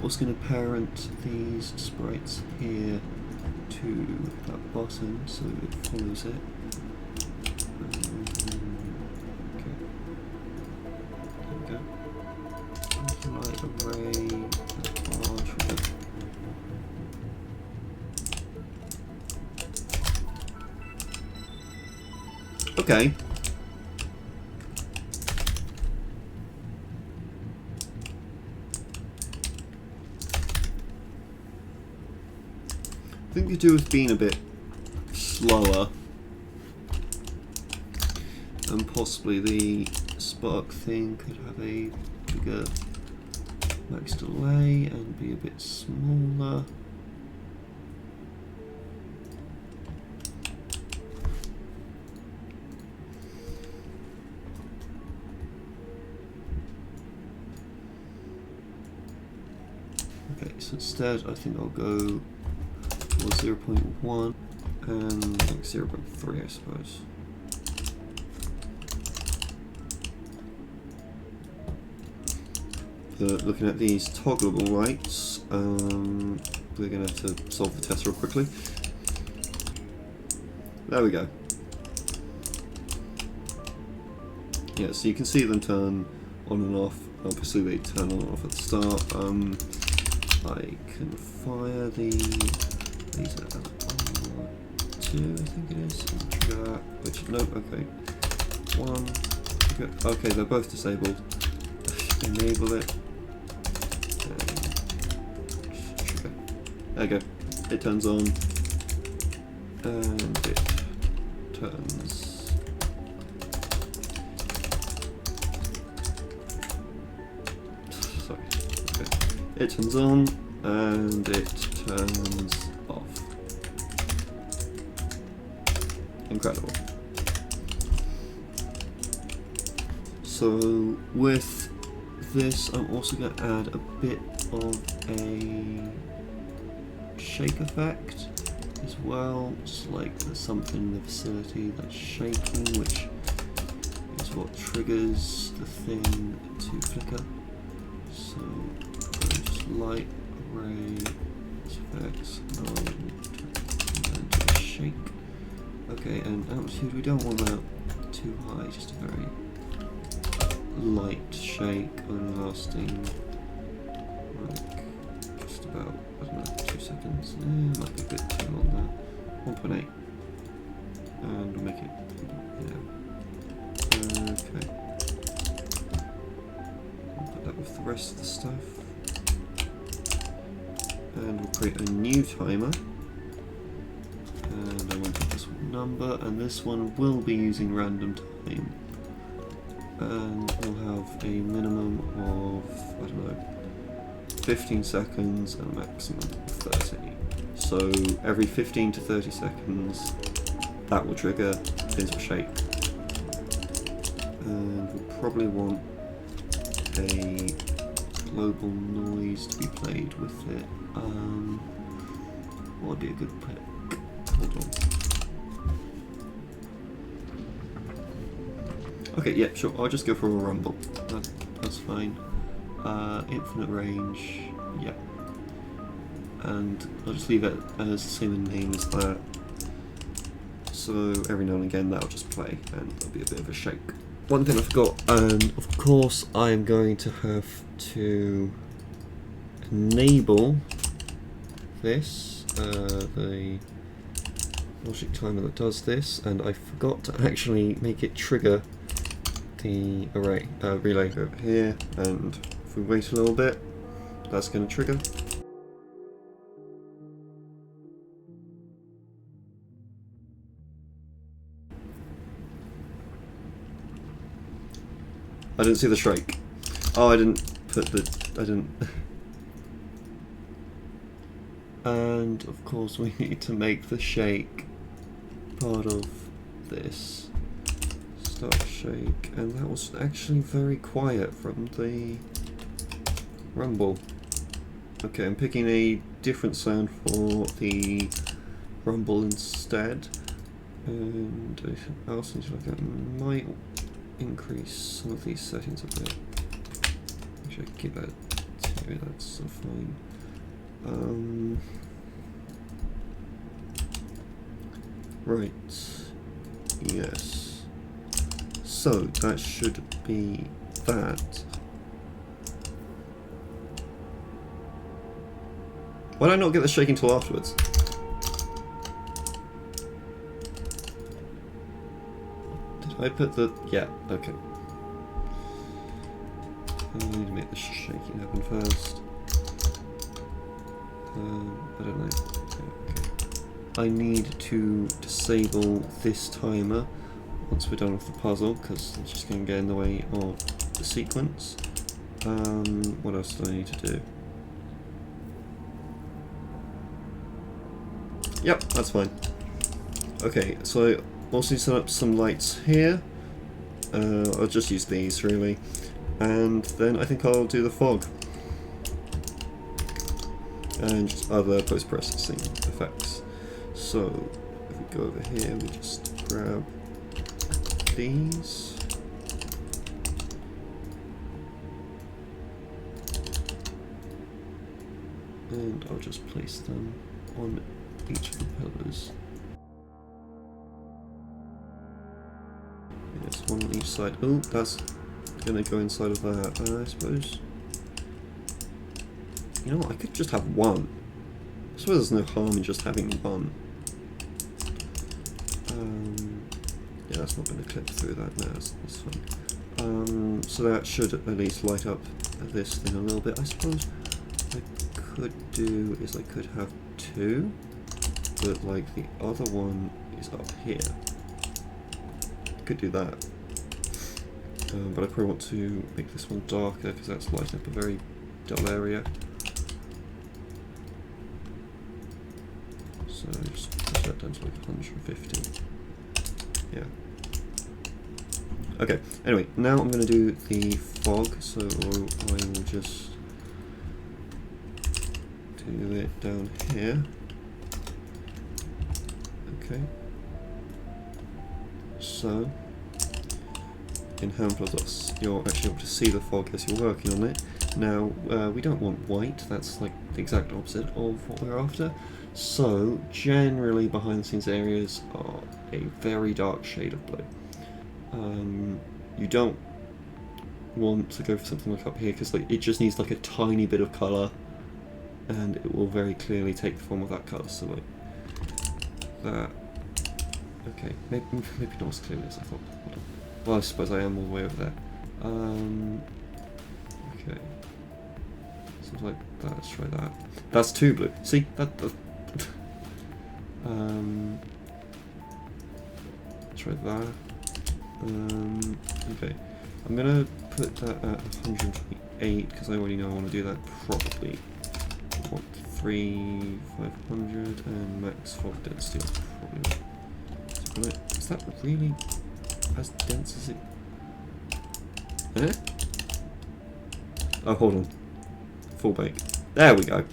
Also going to parent these sprites here to that button so it follows it. Okay. There we go. Light array. Okay. I think could do with being a bit slower, and possibly the spark thing could have a bigger max delay and be a bit smaller. Okay, so instead I think I'll go for 0.1 and like 0.3 I suppose. Looking at these toggleable lights, we're going to have to solve the test real quickly. There we go. Yeah, so you can see them turn on and off. Obviously they turn on and off at the start. I can fire the laser and R2, I think it is. And trigger that, which, no, okay. 1, trigger, okay, they're both disabled. Enable it. And trigger. There you go. It turns on. And it turns. Sorry. Okay. It turns on and it turns off. Incredible. So with this, I'm also going to add a bit of a shake effect as well. It's like there's something in the vicinity that's shaking, which is what triggers the thing to flicker. So just light array effects and do a shake. Okay, and altitude, we don't want that too high, just a very light shake, only lasting like just about, I don't know, 2 seconds. Might be a bit too long there. 1.8. And we'll make it, yeah. Okay. I'll put that with the rest of the stuff. And we'll create a new timer. And I want to put this one number, and this one will be using random time. And we'll have a minimum of, I don't know, 15 seconds and a maximum of 30. So every 15 to 30 seconds, that will trigger into a shake. And we'll probably want a global noise to be played with it. What would be a good pick? Hold on. Okay, yeah, sure. I'll just go for a rumble. That's fine. Infinite range, yeah. And I'll just leave it as the same in name as that. So every now and again that'll just play and there'll be a bit of a shake. One thing I forgot, and of course I'm going to have to enable this, the logic timer that does this, and I forgot to actually make it trigger the array relay over here, and if we wait a little bit, that's going to trigger. I didn't see the shake. Oh, I didn't put the... I didn't... And of course we need to make the shake part of this. Start shake, and that was actually very quiet from the rumble. Okay, I'm picking a different sound for the rumble instead, and I also need to look at might increase some of these settings a bit. Actually, I can keep that to that's so fine. Right. Yes. So that should be that. Why did I not get the shaking till afterwards? Did I put the... yeah, okay. I need to make the shaking happen first. I don't know. Okay. I need to disable this timer once we're done with the puzzle, because it's just going to get in the way of the sequence. What else do I need to do? Yep, that's fine. Okay, so I also need to set up some lights here. I'll just use these really. And then I think I'll do the fog. And just other post-processing effects. So, if we go over here, we just grab these. And I'll just place them on each of the pillars. Yes, one on each side. Oh, that's gonna go inside of that, I suppose. You know what, I could just have one. suppose there's no harm in just having one. Yeah, that's not going to clip through that now, that's fine. So that should at least light up this thing a little bit. I suppose what I could do is I could have two, but like the other one is up here. Could do that. But I probably want to make this one darker because that's lighting up a very dull area. So just push that down to like 150. Yeah. Okay, anyway, now I'm going to do the fog, so I will just do it down here. Okay. So, in Hand++, you're actually able to see the fog as you're working on it. Now, we don't want white, that's like the exact opposite of what we're after. So, generally behind the scenes areas are a very dark shade of blue. You don't want to go for something like up here because like, it just needs like a tiny bit of colour and it will very clearly take the form of that colour, so like that. Okay, maybe not as clearly as I thought. Hold on. Well, I suppose I am all the way over there. Okay. Something like that, let's try that. That's too blue. See? Try that. Okay. I'm gonna put that at 128 because I already know I want to do that properly. I want 500 and max fog density. Probably. Is that really as dense as it? Eh? Oh, hold on. Full bake. There we go.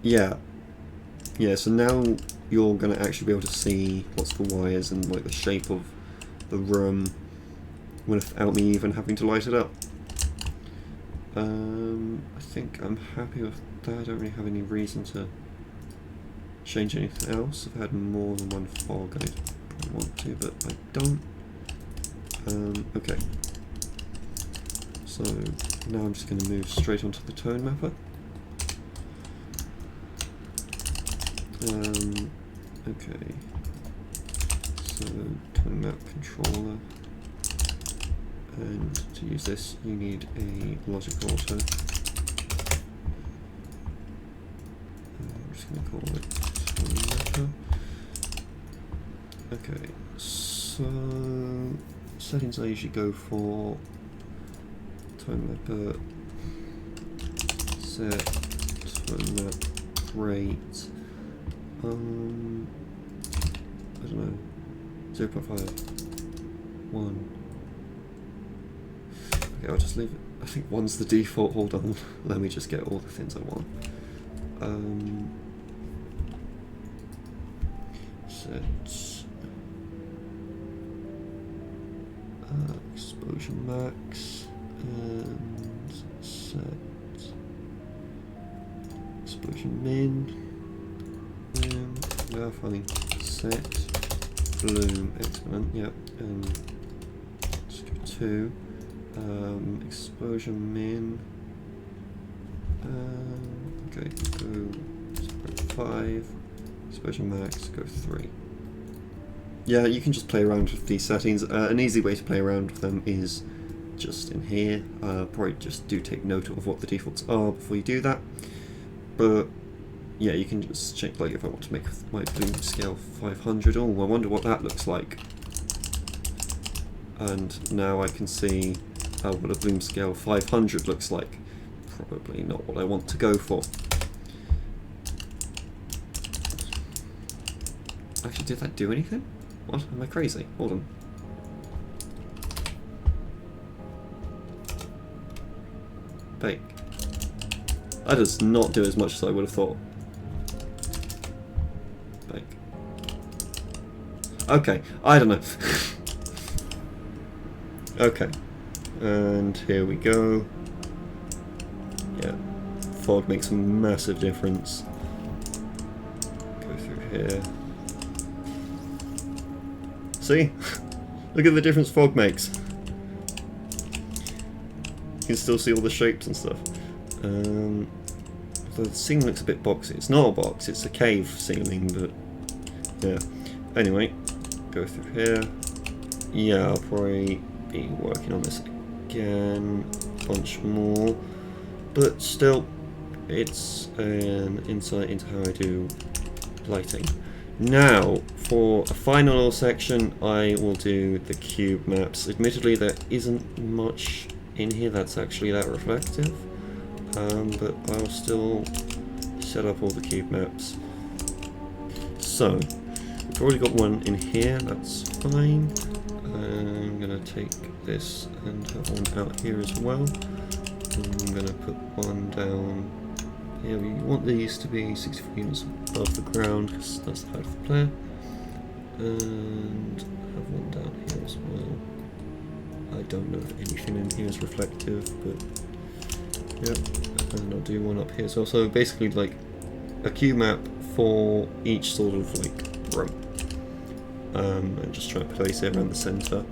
Yeah. Yeah, so now you're going to actually be able to see lots of the wires and like the shape of the room without me even having to light it up. I think I'm happy with that. I don't really have any reason to change anything else. If I had more than one fog, I'd probably want to, but I don't. Okay. So now I'm just going to move straight onto the tone mapper. Okay. So tone map controller, and to use this you need a logic auto. I'm just going to call it tone mapper. Okay, so settings I usually go for tone mapper, set tone map rate. I don't know, 0.5, 1. Okay, I'll just leave it. I think 1's the default. Hold on, let me just get all the things I want. Set exposure max and set exposure min. Yeah, fine. Set bloom exponent, yep, and let's go 2. Exposure min. Okay, go 5. Exposure max, go 3. Yeah, you can just play around with these settings. An easy way to play around with them is just in here. Probably just do take note of what the defaults are before you do that. But yeah, you can just check, like if I want to make my bloom scale 500, oh, I wonder what that looks like. And now I can see what a bloom scale 500 looks like. Probably not what I want to go for. Actually, did that do anything? What? Am I crazy? Hold on. Bake. That does not do as much as I would have thought. Okay, I don't know. Okay, and here we go. Yeah, fog makes a massive difference. Go through here. See? Look at the difference fog makes. You can still see all the shapes and stuff. The ceiling looks a bit boxy. It's not a box, it's a cave ceiling, but yeah. Anyway, go through here. Yeah, I'll probably be working on this again, a bunch more, but still, it's an insight into how I do lighting. Now, for a final little section, I will do the cube maps. Admittedly, there isn't much in here that's actually that reflective, but I'll still set up all the cube maps. So, we've already got one in here, that's fine. I'm going to take this and have one out here as well. And I'm going to put one down here. We want these to be 64 units above the ground because that's the height of the player. And have one down here as well. I don't know if anything in here is reflective, but yeah. And I'll do one up here as well. So basically like a cube map for each sort of like room. And just try to place it around the centre.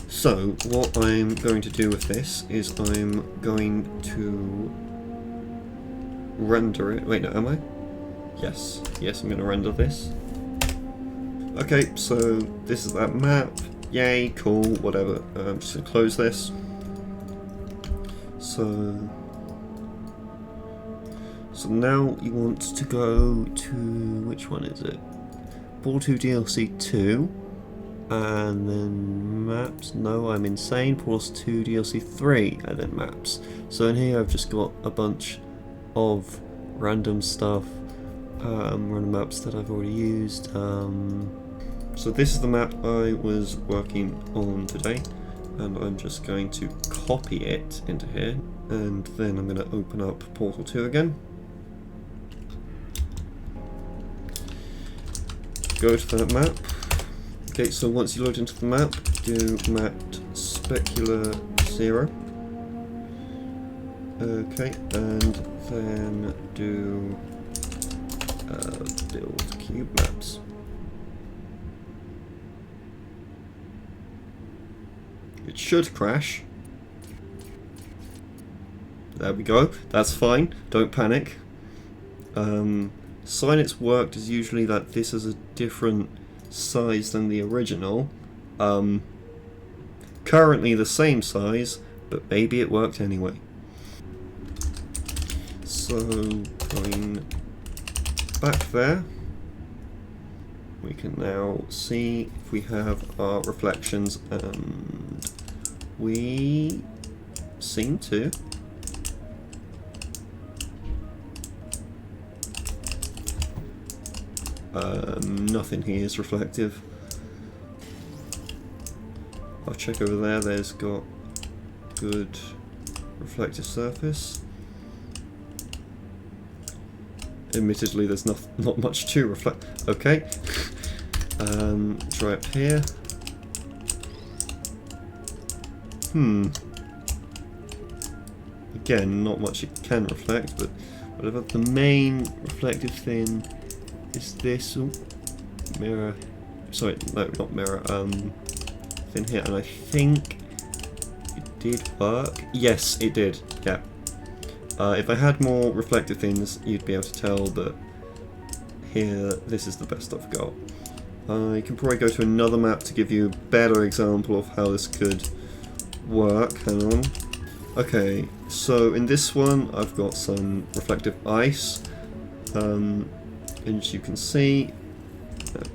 So what I'm going to do with this is I'm going to render it. Wait, no, am I? Yes, I'm going to render this. Okay, so this is that map. Yay, cool, whatever. I'm just going to close this. So now you want to go to, which one is it? Portal 2 DLC 2. And then maps. No, I'm insane. Portal 2 DLC 3 and then maps. So in here I've just got a bunch of random stuff. Random maps that I've already used. So this is the map I was working on today, and I'm just going to copy it into here, and then I'm going to open up Portal 2 again. Go to that map. Okay, so once you load into the map, do mapped specular 0. Okay, and then do build cube maps. It should crash. There we go. That's fine. Don't panic. Sign it's worked is usually that this is a different size than the original. Currently the same size, but maybe it worked anyway. So going back there, we can now see if we have our reflections, and we seem to. Nothing here is reflective. I'll check over there, there's got good reflective surface. Admittedly there's not much to reflect. Okay. Try up here. Again, not much it can reflect, but whatever. The main reflective thing is this mirror. Sorry, no, not mirror. Thing here, and I think it did work. Yes, it did. Yeah. If I had more reflective things, you'd be able to tell, but here, this is the best I've got. I can probably go to another map to give you a better example of how this could work. Hang on. Okay, so in this one, I've got some reflective ice. And as you can see,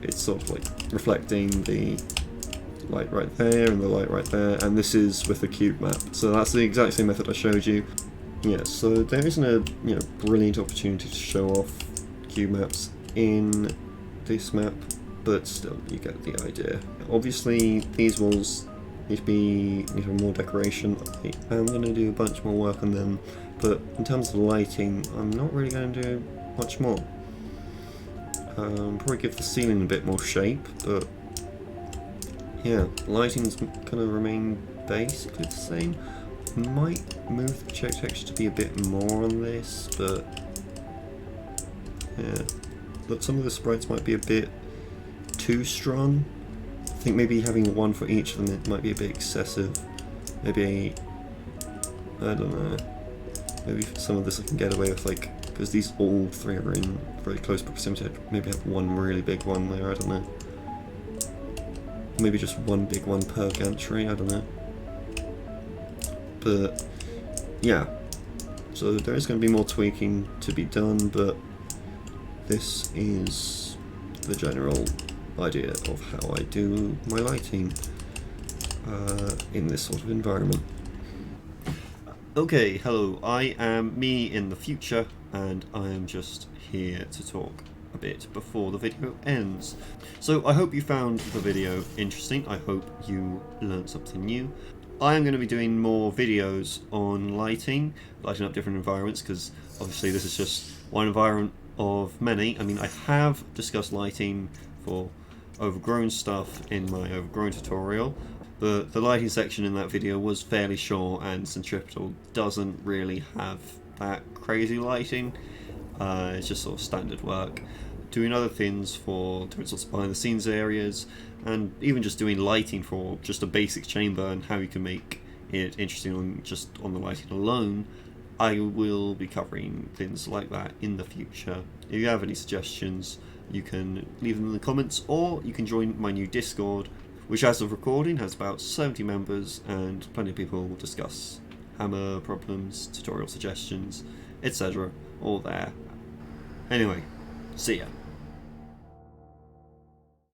it's sort of like reflecting the light right there and the light right there, and this is with a cube map. So that's the exact same method I showed you. Yeah, so there isn't a brilliant opportunity to show off cube maps in this map, but still you get the idea. Obviously these walls need more decoration. I am going to do a bunch more work on them, but in terms of lighting I'm not really going to do much more. Probably give the ceiling a bit more shape, but yeah, lighting's going to remain basically the same. Might move the check texture to be a bit more on this, but Yeah. Look, some of the sprites might be a bit too strong. I think maybe having one for each of them it might be a bit excessive. Maybe, I don't know. Maybe some of this I can get away with, like, because these all three are in very close proximity. I'd maybe have one really big one there, I don't know. Maybe just one big one per gantry, I don't know. But, yeah. So there is going to be more tweaking to be done, but this is the general idea of how I do my lighting in this sort of environment. Okay, hello, I am me in the future, and I am just here to talk a bit before the video ends. So I hope you found the video interesting, I hope you learned something new. I am going to be doing more videos on lighting up different environments, because obviously this is just one environment of many. I mean, I have discussed lighting for overgrown stuff in my overgrown tutorial, but the lighting section in that video was fairly short, and Centripetal doesn't really have that crazy lighting. It's just sort of standard work. Doing other things for different sorts of behind the scenes areas, and even just doing lighting for just a basic chamber and how you can make it interesting just on the lighting alone. I will be covering things like that in the future. If you have any suggestions, you can leave them in the comments, or you can join my new Discord, which as of recording has about 70 members, and plenty of people discuss hammer problems, tutorial suggestions, etc. all there. Anyway, see ya.